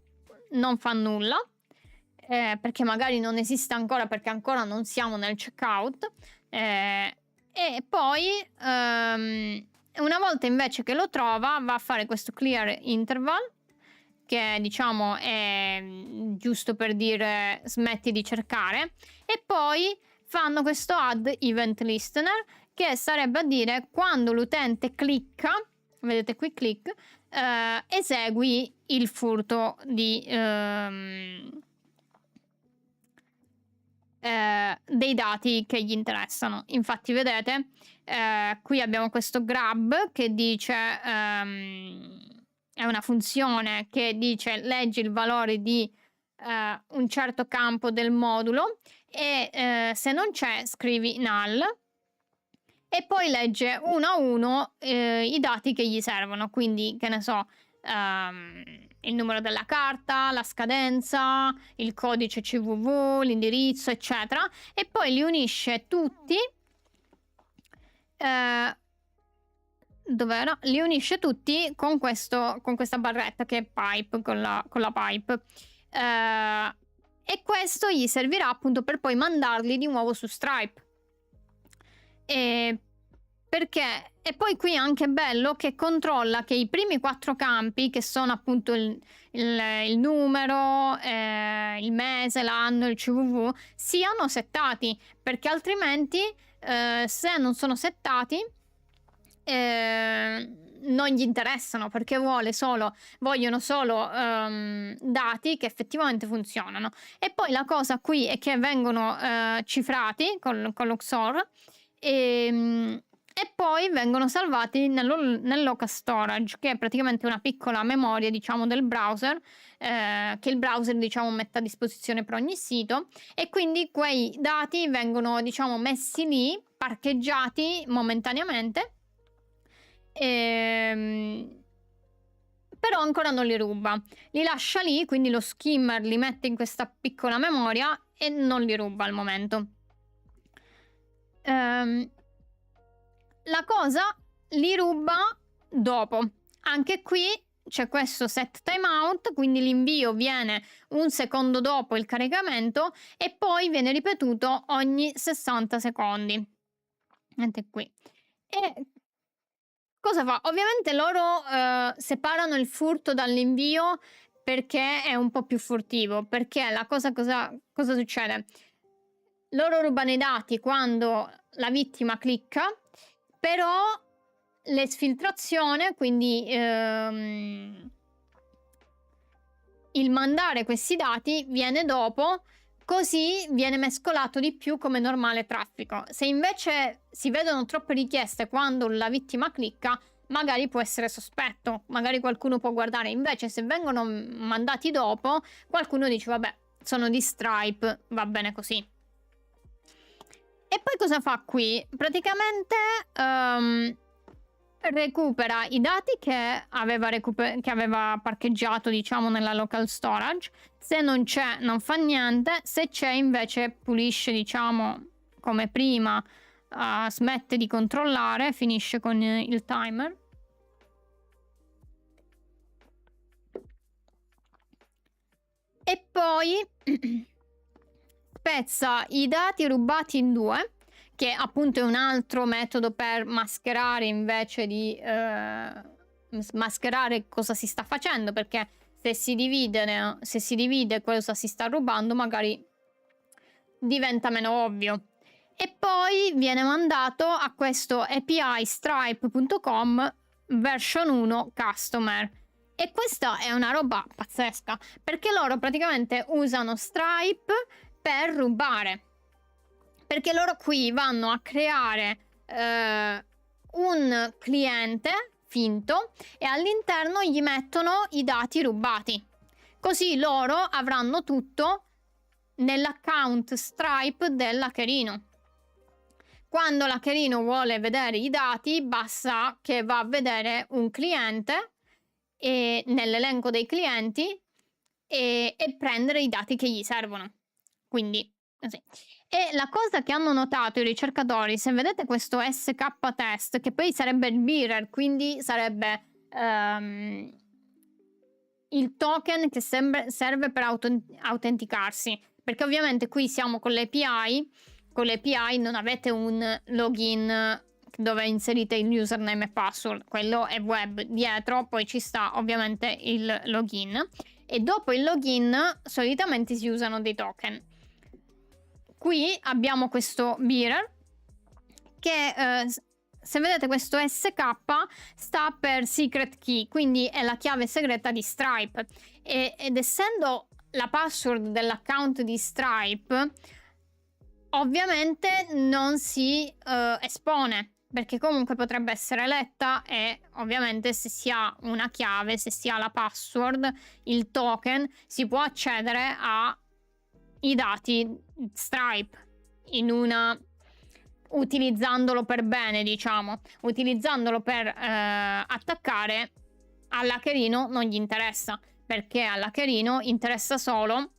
non fa nulla, perché magari non esiste ancora, perché ancora non siamo nel checkout, e poi una volta invece che lo trova va a fare questo clear interval, che diciamo è giusto per dire smetti di cercare, e poi fanno questo add event listener, che sarebbe a dire quando l'utente clicca, vedete qui click, esegui il furto dei dati che gli interessano. Infatti vedete qui abbiamo questo grab che dice è una funzione che dice leggi il valore di un certo campo del modulo e se non c'è scrivi null e poi legge uno a uno i dati che gli servono, quindi che ne so, il numero della carta, la scadenza, il codice CVV, l'indirizzo, eccetera, e poi li unisce tutti. Dov'era? Li unisce tutti con questa barretta che è pipe, con la pipe. E questo gli servirà appunto per poi mandarli di nuovo su Stripe. perché e poi qui è anche bello che controlla che i primi 4 campi, che sono appunto il numero, il mese, l'anno, il CVV, siano settati, perché altrimenti, se non sono settati, non gli interessano, perché vogliono solo, dati che effettivamente funzionano. E poi la cosa qui è che vengono, cifrati con lo XOR, e poi vengono salvati nel local storage, che è praticamente una piccola memoria, diciamo, del browser, che il browser, diciamo, mette a disposizione per ogni sito, e quindi quei dati vengono, diciamo, messi lì, parcheggiati momentaneamente, però ancora non li ruba. Li lascia lì, quindi lo skimmer li mette in questa piccola memoria e non li ruba al momento. La cosa li ruba dopo. Anche qui c'è questo set timeout, quindi l'invio viene un secondo dopo il caricamento e poi viene ripetuto ogni 60 secondi. Anche qui. E cosa fa? Ovviamente loro, separano il furto dall'invio perché è un po' più furtivo, perché la cosa succede? Loro rubano i dati quando la vittima clicca, però l'esfiltrazione, quindi il mandare questi dati viene dopo, così viene mescolato di più come normale traffico. Se invece si vedono troppe richieste quando la vittima clicca, magari può essere sospetto, magari qualcuno può guardare. Invece se vengono mandati dopo, qualcuno dice vabbè, sono di Stripe, va bene così. E poi cosa fa qui? Praticamente recupera i dati che aveva parcheggiato, diciamo, nella local storage. Se non c'è, non fa niente. Se c'è, invece, pulisce, diciamo, come prima, smette di controllare, finisce con il timer. E poi spezza i dati rubati in due, che appunto è un altro metodo per mascherare, invece di mascherare cosa si sta facendo, perché se si divide cosa si sta rubando, magari diventa meno ovvio. E poi viene mandato a questo API stripe.com version 1 customer. E questa è una roba pazzesca, perché loro praticamente usano Stripe per rubare. Perché loro qui vanno a creare un cliente finto e all'interno gli mettono i dati rubati. Così loro avranno tutto nell'account Stripe dell'hackerino. Quando l'hackerino vuole vedere i dati, basta che va a vedere un cliente nell'elenco dei clienti e prendere i dati che gli servono. Quindi così. E la cosa che hanno notato i ricercatori, se vedete questo SK test, che poi sarebbe il bearer, quindi sarebbe il token che serve per autenticarsi, perché ovviamente qui siamo con l'API. Con l'API non avete un login dove inserite il username e password, quello è web. Dietro poi ci sta ovviamente il login, e dopo il login solitamente si usano dei token. Qui abbiamo questo bearer che, se vedete, questo SK sta per secret key, quindi è la chiave segreta di Stripe, ed essendo la password dell'account di Stripe, ovviamente non si espone, perché comunque potrebbe essere letta, e ovviamente se si ha una chiave, se si ha la password, il token, si può accedere ai dati Stripe utilizzandolo per bene, diciamo. Utilizzandolo per attaccare, all'hackerino non gli interessa, perché all'hackerino interessa solo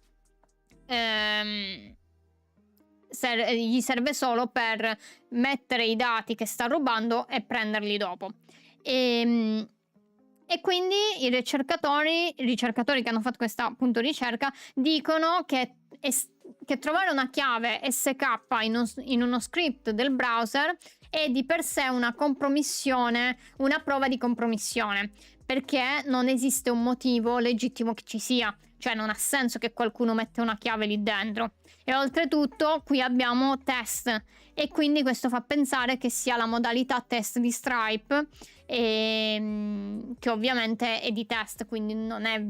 gli serve solo per mettere i dati che sta rubando e prenderli dopo. E quindi i ricercatori che hanno fatto questa, appunto, ricerca dicono che trovare una chiave SK in uno script del browser è di per sé una compromissione, una prova di compromissione, perché non esiste un motivo legittimo che ci sia, cioè non ha senso che qualcuno mette una chiave lì dentro. E oltretutto qui abbiamo test e quindi questo fa pensare che sia la modalità test di Stripe, che ovviamente è di test, quindi non è,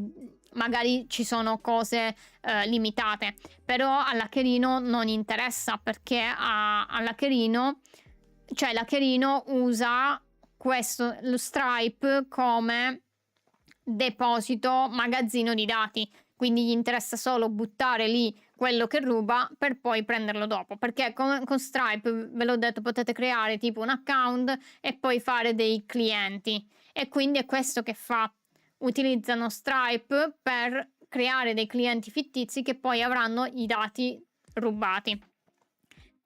magari ci sono cose limitate, però all'hackerino non interessa, perché all'hackerino, cioè l'hackerino usa questo, lo Stripe, come deposito, magazzino di dati, quindi gli interessa solo buttare lì quello che ruba per poi prenderlo dopo, perché con Stripe, ve l'ho detto, potete creare tipo un account e poi fare dei clienti, e quindi è questo che fa, utilizzano Stripe per creare dei clienti fittizi che poi avranno i dati rubati.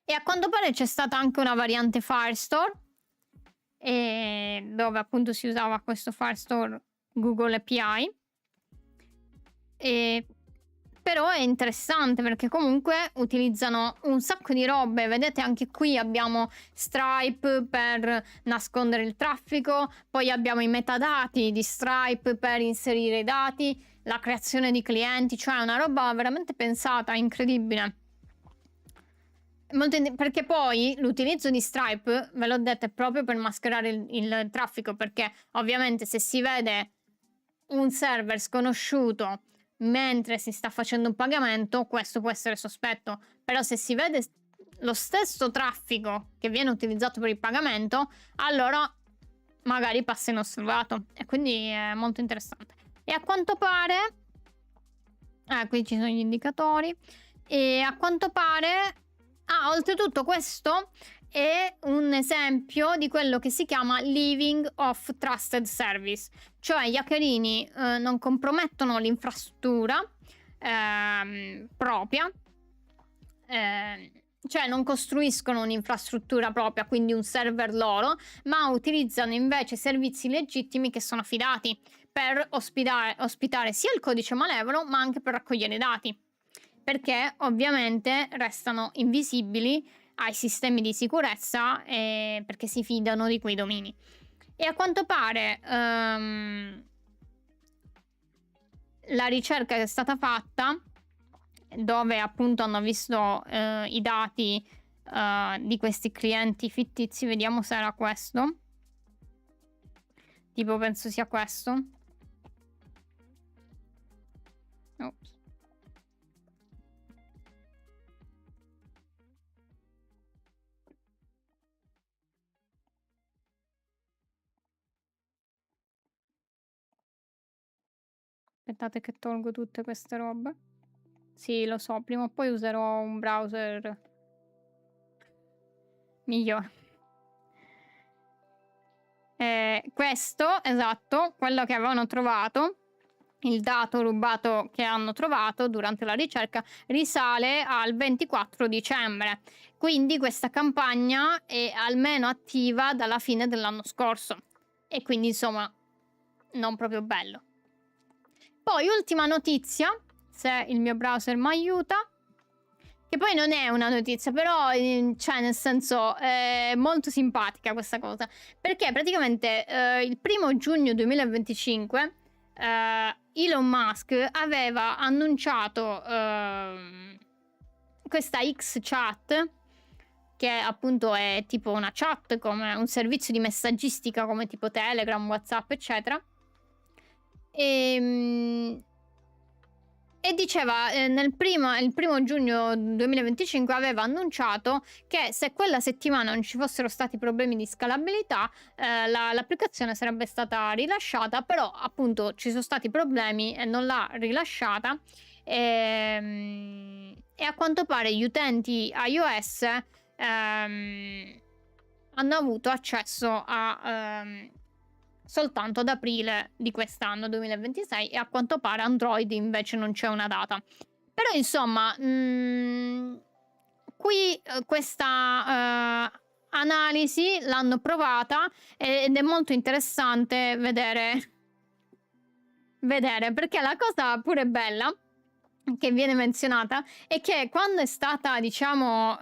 E a quanto pare c'è stata anche una variante Firestore, dove appunto si usava questo Firestore Google API. Però è interessante perché comunque utilizzano un sacco di robe. Vedete, anche qui abbiamo Stripe per nascondere il traffico, poi abbiamo i metadati di Stripe per inserire i dati, la creazione di clienti, cioè una roba veramente pensata, incredibile. Perché poi l'utilizzo di Stripe, ve l'ho detto, è proprio per mascherare il traffico, perché ovviamente se si vede un server sconosciuto mentre si sta facendo un pagamento, questo può essere sospetto, però se si vede lo stesso traffico che viene utilizzato per il pagamento, allora magari passa inosservato, e quindi è molto interessante. E a quanto pare, qui ci sono gli indicatori, e a quanto pare, oltretutto questo è un esempio di quello che si chiama Living of Trusted Service, cioè gli hackerini non compromettono l'infrastruttura propria, cioè non costruiscono un'infrastruttura propria, quindi un server loro, ma utilizzano invece servizi legittimi che sono fidati per ospitare sia il codice malevolo, ma anche per raccogliere i dati, perché ovviamente restano invisibili ai sistemi di sicurezza, perché si fidano di quei domini. E a quanto pare la ricerca che è stata fatta, dove appunto hanno visto i dati di questi clienti fittizi, vediamo se era questo, tipo penso sia questo. Ops. Aspettate che tolgo tutte queste robe. Sì, lo so, prima o poi userò un browser migliore. Questo, esatto, quello che avevano trovato, il dato rubato che hanno trovato durante la ricerca, risale al 24 dicembre. Quindi questa campagna è almeno attiva dalla fine dell'anno scorso. E quindi insomma, non proprio bello. Poi ultima notizia, se il mio browser mi aiuta, che poi non è una notizia, però cioè nel senso è molto simpatica questa cosa, perché praticamente il 1° giugno 2025 Elon Musk aveva annunciato questa X-Chat, che appunto è tipo una chat, come un servizio di messaggistica come tipo Telegram, WhatsApp, eccetera. E diceva, il 1° giugno 2025 aveva annunciato che se quella settimana non ci fossero stati problemi di scalabilità, l'applicazione sarebbe stata rilasciata, però appunto ci sono stati problemi e non l'ha rilasciata. E a quanto pare gli utenti iOS hanno avuto accesso a soltanto ad aprile di quest'anno 2026, e a quanto pare Android invece non c'è una data. Però insomma, qui questa analisi l'hanno provata ed è molto interessante vedere, perché la cosa pure bella che viene menzionata è che quando è stata, diciamo,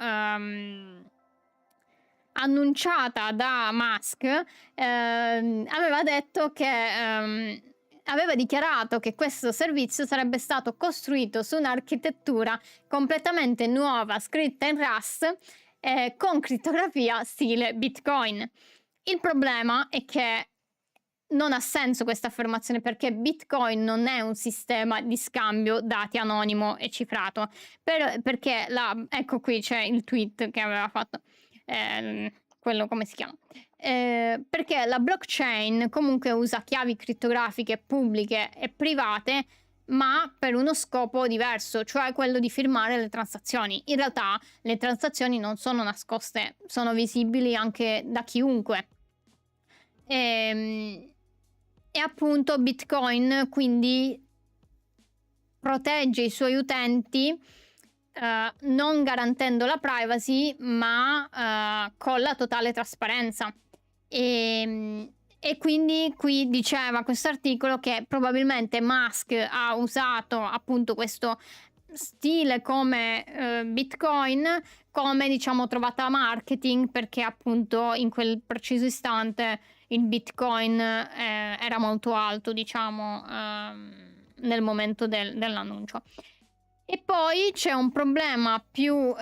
annunciata da Musk, aveva detto che aveva dichiarato che questo servizio sarebbe stato costruito su un'architettura completamente nuova, scritta in Rust, con crittografia stile Bitcoin. Il problema è che non ha senso questa affermazione, perché Bitcoin non è un sistema di scambio dati anonimo e cifrato. Perché ecco qui c'è il tweet che aveva fatto, quello come si chiama? Perché la blockchain comunque usa chiavi crittografiche pubbliche e private, ma per uno scopo diverso, cioè quello di firmare le transazioni. In realtà le transazioni non sono nascoste, sono visibili anche da chiunque. E appunto Bitcoin quindi protegge i suoi utenti, non garantendo la privacy, ma con la totale trasparenza. E quindi qui diceva questo articolo che probabilmente Musk ha usato appunto questo stile come Bitcoin come, diciamo, trovata marketing, perché appunto in quel preciso istante il Bitcoin era molto alto, diciamo, nel momento dell'annuncio. E poi c'è un problema più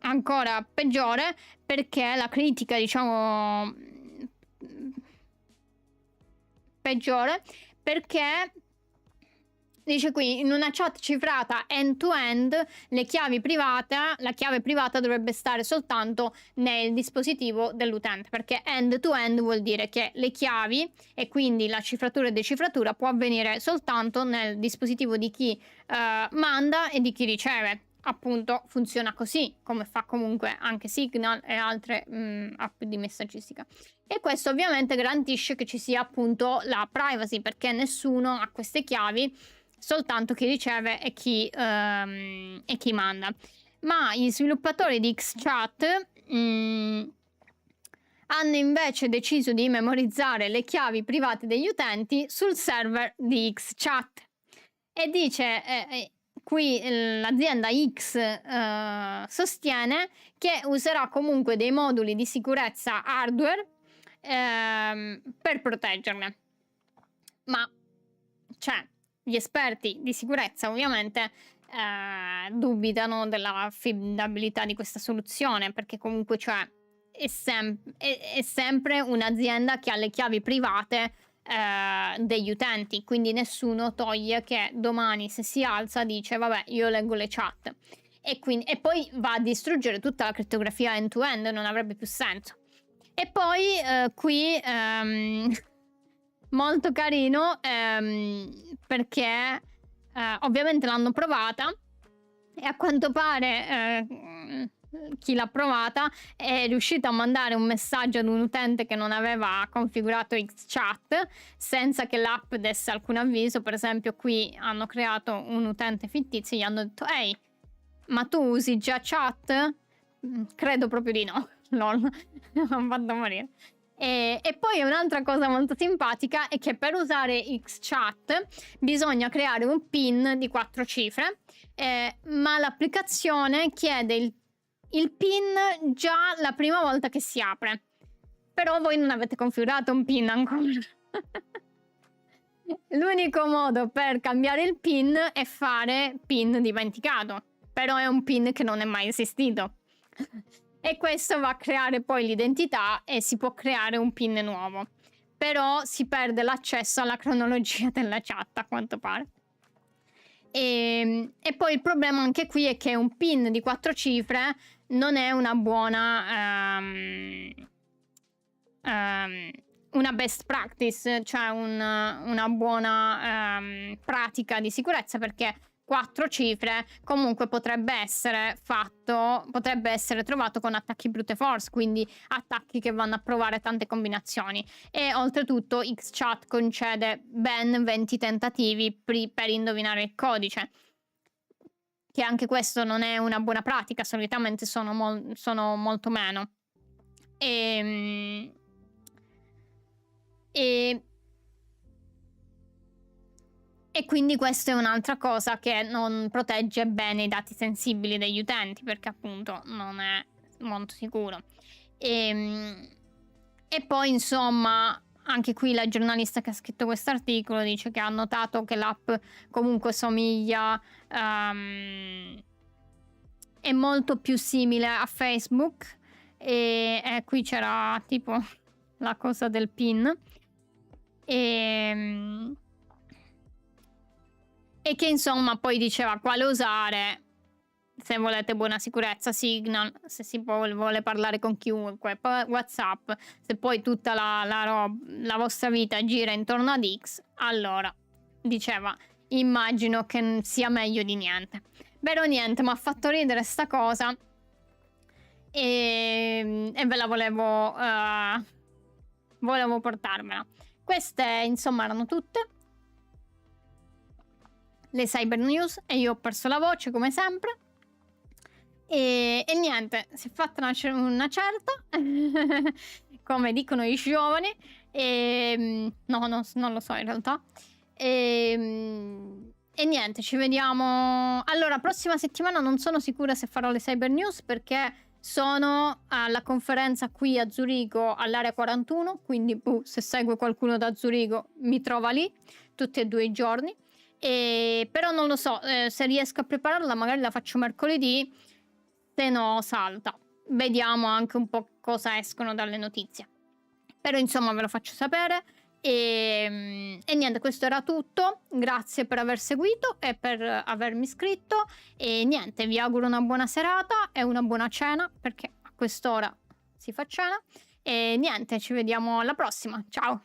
ancora peggiore, perché la critica, diciamo, peggiore, perché dice qui, in una chat cifrata end-to-end, la chiave privata dovrebbe stare soltanto nel dispositivo dell'utente, perché end-to-end vuol dire che le chiavi e quindi la cifratura e decifratura può avvenire soltanto nel dispositivo di chi manda e di chi riceve. Appunto funziona così, come fa comunque anche Signal e altre app di messaggistica. E questo ovviamente garantisce che ci sia appunto la privacy, perché nessuno ha queste chiavi, soltanto chi riceve e chi manda. Ma gli sviluppatori di XChat hanno invece deciso di memorizzare le chiavi private degli utenti sul server di XChat. E dice, qui l'azienda X sostiene che userà comunque dei moduli di sicurezza hardware per proteggerle. Ma, cioè, gli esperti di sicurezza ovviamente dubitano della affidabilità di questa soluzione, perché comunque, cioè, è sempre un'azienda che ha le chiavi private degli utenti, quindi nessuno toglie che domani, se si alza, dice vabbè, io leggo le chat, e poi va a distruggere tutta la crittografia end-to-end, non avrebbe più senso. E poi qui molto carino, perché ovviamente l'hanno provata e a quanto pare chi l'ha provata è riuscito a mandare un messaggio ad un utente che non aveva configurato XChat senza che l'app desse alcun avviso. Per esempio, qui hanno creato un utente fittizio e gli hanno detto: ehi, ma tu usi già chat? Credo proprio di no. Lol, mi hanno fatto morire. E poi un'altra cosa molto simpatica è che per usare XChat bisogna creare un PIN di 4 cifre, ma l'applicazione chiede il PIN già la prima volta che si apre. Però voi non avete configurato un PIN ancora. L'unico modo per cambiare il PIN è fare PIN dimenticato, però è un PIN che non è mai esistito. E questo va a creare poi l'identità e si può creare un PIN nuovo. Però si perde l'accesso alla cronologia della chat, a quanto pare. E poi il problema anche qui è che un PIN di 4 cifre non è una buona una best practice, cioè una buona pratica di sicurezza, perché 4 cifre comunque potrebbe essere trovato con attacchi brute force, quindi attacchi che vanno a provare tante combinazioni. E oltretutto XChat concede ben 20 tentativi per indovinare il codice, che anche questo non è una buona pratica, solitamente sono molto meno. E E quindi questa è un'altra cosa che non protegge bene i dati sensibili degli utenti, perché appunto non è molto sicuro. Ehm, e poi insomma, anche qui la giornalista che ha scritto quest'articolo dice che ha notato che l'app comunque somiglia, è molto più simile a Facebook, e qui c'era tipo la cosa del PIN. Ehm E che insomma poi diceva quale usare se volete buona sicurezza, Signal, se si vuole parlare con chiunque, poi WhatsApp, se poi tutta la vostra vita gira intorno ad X, allora diceva immagino che sia meglio di niente. Però niente, m'ha fatto ridere sta cosa e ve la volevo portarvela. Queste insomma erano tutte le cyber news e io ho perso la voce come sempre e niente, si è fatta una certa come dicono i giovani no, non lo so in realtà. E niente, ci vediamo allora prossima settimana non sono sicura se farò le cyber news perché sono alla conferenza qui a Zurigo all'area 41, quindi se segue qualcuno da Zurigo mi trova lì tutti e 2 i giorni. Però non lo so, se riesco a prepararla magari la faccio mercoledì, se no salta. Vediamo anche un po' cosa escono dalle notizie. Però insomma ve lo faccio sapere e niente, questo era tutto. Grazie per aver seguito e per avermi iscritto e niente, vi auguro una buona serata e una buona cena perché a quest'ora si fa cena e niente, ci vediamo alla prossima. Ciao.